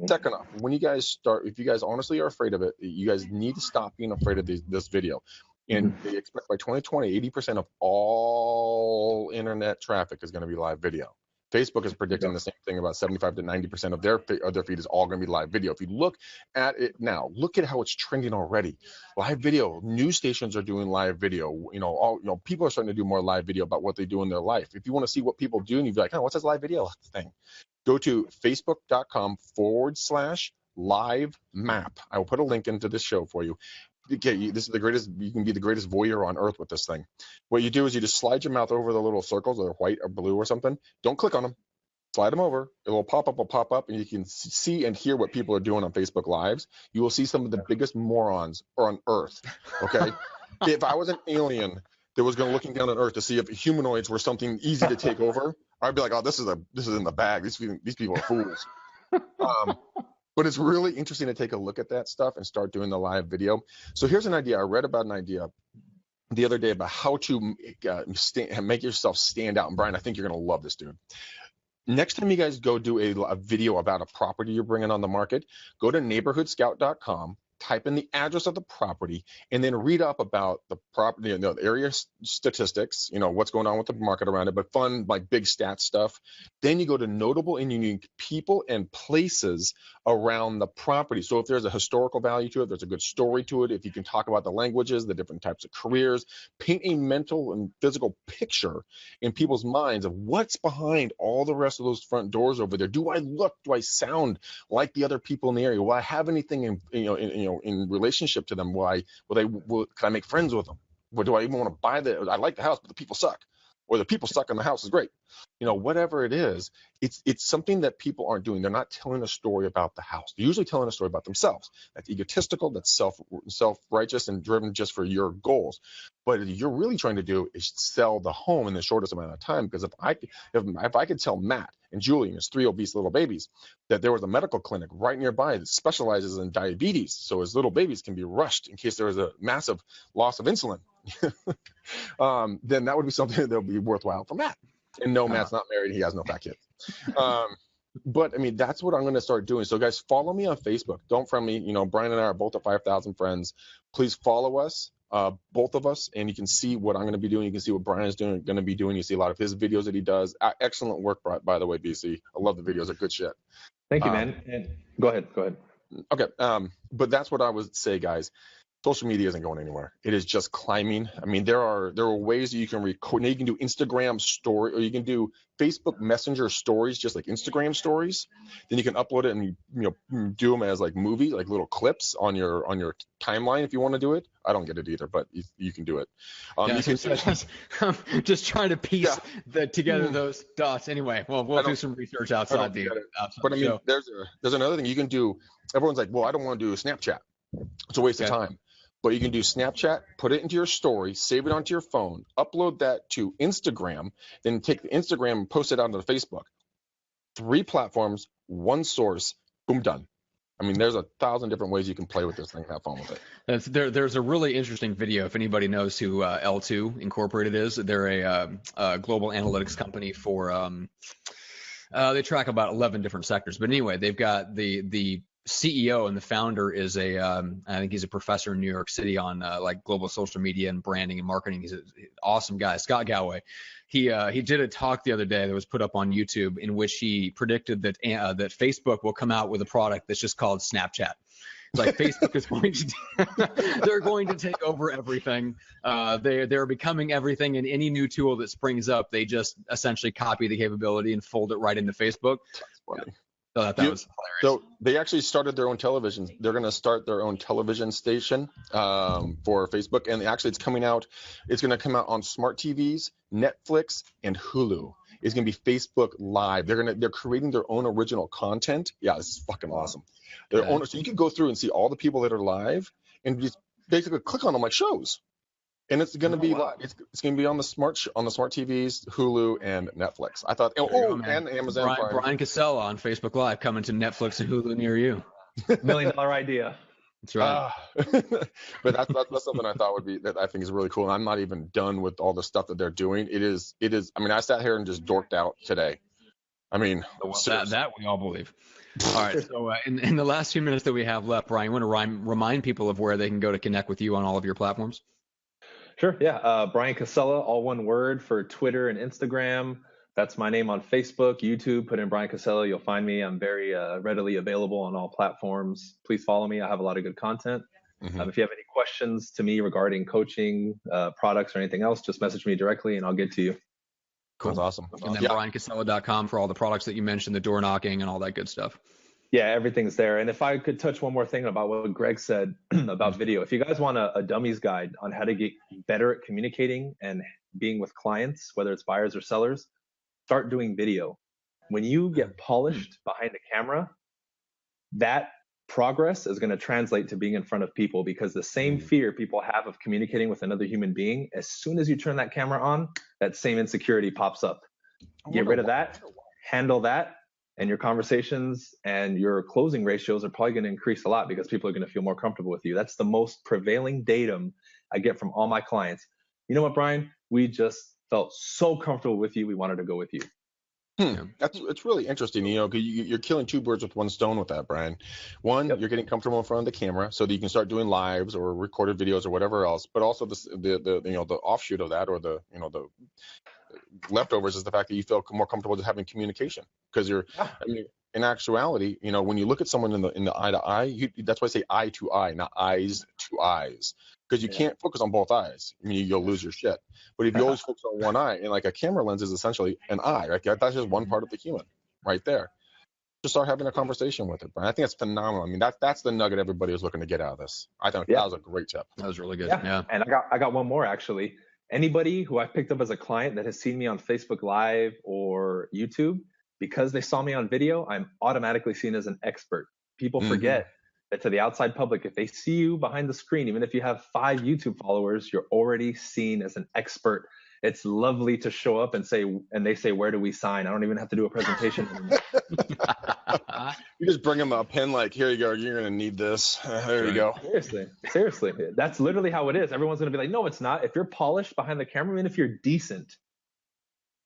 Second off, when you guys start, if you guys honestly are afraid of it, you guys need to stop being afraid of this video. And they expect by 2020, 80% of all internet traffic is going to be live video. Facebook is predicting the same thing. About 75 to 90% of their feed is all going to be live video. If you look at it now, look at how it's trending already. Live video, news stations are doing live video. People are starting to do more live video about what they do in their life. If you want to see what people do and you'd be like, oh, what's this live video thing? Go to facebook.com/live map. I will put a link into this show for you. Okay, this is the greatest. You can be the greatest voyeur on earth with this thing. What you do is you just slide your mouth over the little circles, that are white or blue or something. Don't click on them. Slide them over. It will pop up, and you can see and hear what people are doing on Facebook Lives. You will see some of the biggest morons on earth. Okay, if I was an alien that was looking down on Earth to see if humanoids were something easy to take over, I'd be like, oh, this is in the bag. These people are fools. But it's really interesting to take a look at that stuff and start doing the live video. So here's an idea. I read about an idea the other day about how to make yourself stand out. And Bryan, I think you're going to love this, dude. Next time you guys go do a video about a property you're bringing on the market, go to neighborhoodscout.com, type in the address of the property, and then read up about the property, the area statistics, what's going on with the market around it, but fun, like big stats stuff. Then you go to notable and unique people and places around the property. So if there's a historical value to it, there's a good story to it, if you can talk about the languages, the different types of careers, paint a mental and physical picture in people's minds of what's behind all the rest of those front doors over there. Do I sound like the other people in the area? Will I have anything in relationship to them? Can I make friends with them? Do I even want to buy I like the house, but the people suck, or the people suck and the house is great. Whatever it is, it's something that people aren't doing. They're not telling a story about the house. They're usually telling a story about themselves. That's egotistical, that's self-righteous and driven just for your goals. But what you're really trying to do is sell the home in the shortest amount of time. Because if I could tell Matt and Julie and his 3 obese little babies that there was a medical clinic right nearby that specializes in diabetes, so his little babies can be rushed in case there is a massive loss of insulin, then that would be something that would be worthwhile for Matt. And no, Matt's not married. He has no fat kids. But I mean, that's what I'm going to start doing. So guys, follow me on Facebook. Don't friend me. Bryan and I are both at 5,000 friends. Please follow us, both of us, and you can see what I'm going to be doing. You can see what Bryan's going to be doing. You see a lot of his videos that he does. Excellent work, by the way, BC. I love the videos. They're good shit. Thank you, man. And go ahead. Okay. But that's what I would say, guys. Social media isn't going anywhere. It is just climbing. I mean, there are ways that you can record. Now you can do Instagram story, or you can do Facebook Messenger stories, just like Instagram stories. Then you can upload it and do them as like movie, like little clips on your timeline if you want to do it. I don't get it either, but you can do it. I'm just trying to piece together those dots. Anyway, well, we'll do some research outside the But I mean, there's another thing you can do. Everyone's like, well, I don't want to do Snapchat. It's a waste of time. But you can do Snapchat, put it into your story, save it onto your phone, upload that to Instagram, then take the Instagram and post it onto the Facebook. 3 platforms, 1 source, boom, done. I mean, there's 1,000 different ways you can play with this thing and have fun with it. There's a really interesting video. If anybody knows who L2 Incorporated is, they're a global analytics company for they track about 11 different sectors. But anyway, they've got the CEO and the founder is I think he's a professor in New York City on like global social media and branding and marketing. He's an awesome guy, Scott Galloway. He did a talk the other day that was put up on YouTube in which he predicted that Facebook will come out with a product that's just called Snapchat. It's like Facebook is going to they're going to take over everything. They're becoming everything, and any new tool that springs up, they just essentially copy the capability and fold it right into Facebook. That's funny. Yeah. So that was hilarious. So they actually started their own television. They're going to start their own television station for Facebook, and actually it's coming out. It's going to come out on smart TVs, Netflix, and Hulu. It's going to be Facebook Live. They're creating their own original content. Yeah, this is fucking awesome. Their own, so you can go through and see all the people that are live and just basically click on them like shows. And it's going to be live. It's going to be on the smart TVs, Hulu, and Netflix. I thought, and Amazon Prime. Bryan Casella on Facebook Live coming to Netflix and Hulu near you. $1 million idea. That's right. But that's something I thought would be, that I think is really cool. And I'm not even done with all the stuff that they're doing. It is. I mean, I sat here and just dorked out today. I mean, that we all believe. All right. So in the last few minutes that we have left, Bryan, you want to remind people of where they can go to connect with you on all of your platforms? Sure. Yeah. Bryan Casella, all one word, for Twitter and Instagram. That's my name on Facebook, YouTube. Put in Bryan Casella. You'll find me. I'm very readily available on all platforms. Please follow me. I have a lot of good content. Mm-hmm. If you have any questions to me regarding coaching, products, or anything else, just message me directly and I'll get to you. Cool. That's awesome. And then BryanCasella.com for all the products that you mentioned, the door knocking and all that good stuff. Yeah, everything's there. And if I could touch one more thing about what Greg said about video, if you guys want a dummies guide on how to get better at communicating and being with clients, whether it's buyers or sellers, start doing video. When you get polished behind the camera, that progress is going to translate to being in front of people, because the same fear people have of communicating with another human being, as soon as you turn that camera on, that same insecurity pops up. Get rid of that, handle that, and your conversations and your closing ratios are probably going to increase a lot, because people are going to feel more comfortable with you. That's the most prevailing datum I get from all my clients. You know what, Bryan? We just felt so comfortable with you. We wanted to go with you. It's really interesting, you know, because you're killing two birds with one stone with that, Bryan. One, you're getting comfortable in front of the camera so that you can start doing lives or recorded videos or whatever else. But also the offshoot of that, or the leftovers, is the fact that you feel more comfortable just having communication, because I mean, in actuality, you know, when you look at someone in the eye to eye, that's why I say eye to eye, not eyes to eyes, because you can't focus on both eyes. I mean, you'll lose your shit. But if you always focus on one eye, and like a camera lens is essentially an eye, right? That's just one part of the human right there. Just start having a conversation with it, Bryan. I think that's phenomenal. I mean, that's the nugget everybody was looking to get out of this. I think that was a great tip. That was really good. Yeah. And I got one more, actually. Anybody who I picked up as a client that has seen me on Facebook Live or YouTube, because they saw me on video, I'm automatically seen as an expert. People forget that to the outside public, if they see you behind the screen, even if you have 5 YouTube followers, you're already seen as an expert. It's lovely to show up and they say, where do we sign? I don't even have to do a presentation. You just bring them a pen, like, here you go, you're going to need this. There you go. Seriously. That's literally how it is. Everyone's going to be like, no, it's not. If you're polished behind the camera, even if you're decent,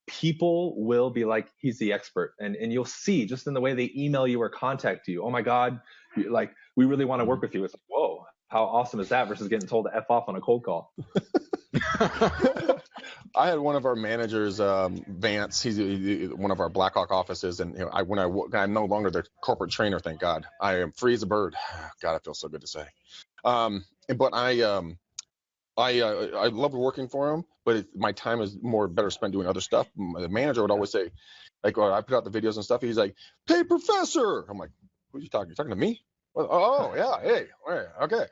people will be like, he's the expert. And you'll see just in the way they email you or contact you, oh my God, like, we really want to work with you. It's like, whoa, how awesome is that, versus getting told to F off on a cold call. I had one of our managers, Vance. He's one of our Blackhawk offices, and I'm no longer the corporate trainer. Thank God. I am free as a bird. God, it feels so good to say. But I loved working for him, but my time is better spent doing other stuff. The manager would always say, like, I put out the videos and stuff. He's like, "Hey, professor." I'm like, "Who are you talking? You're talking to me?" Oh yeah, hey, okay.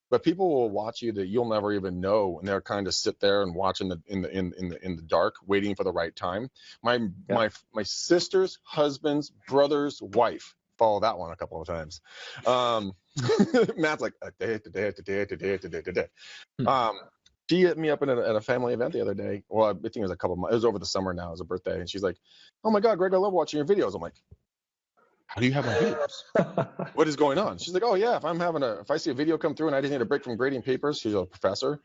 But people will watch you that you'll never even know, and they'll kind of sit there and watch in the dark, waiting for the right time. My sister's husband's brother's wife followed that one a couple of times. Matt's like, she hit me up at a family event the other day. Well, I think it was it was over the summer now. It was a birthday, and she's like, "Oh my God, Greg, I love watching your videos." I'm like, "How do you have my videos? What is going on?" She's like, "Oh yeah, if I see a video come through and I just need a break from grading papers," she's a professor,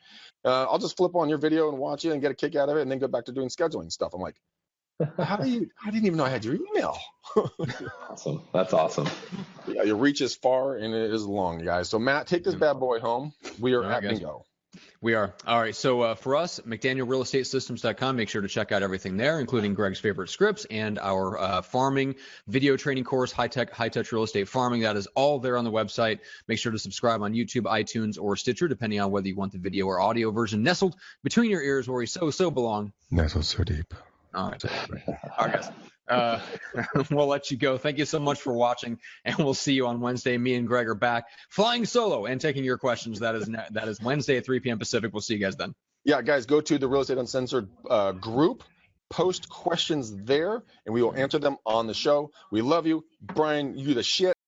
"I'll just flip on your video and watch it and get a kick out of it, and then go back to doing scheduling stuff." I'm like, I didn't even know I had your email. Awesome. That's awesome. Yeah, your reach is far and it is long, guys. So Matt, take this bad boy home. We are at bingo. We are. All right. So for us, McDanielRealEstateSystems.com, make sure to check out everything there, including Greg's favorite scripts and our farming video training course, high touch real estate farming. That is all there on the website. Make sure to subscribe on YouTube, iTunes, or Stitcher, depending on whether you want the video or audio version, nestled between your ears where we so belong. Nestled so deep. All right. All right, guys. We'll let you go. Thank you so much for watching, and we'll see you on Wednesday. Me and Greg are back flying solo and taking your questions. That is Wednesday at 3 p.m. Pacific. We'll see you guys then. Yeah, guys, go to the Real Estate Uncensored group, post questions there, and we will answer them on the show. We love you. Bryan, you the shit.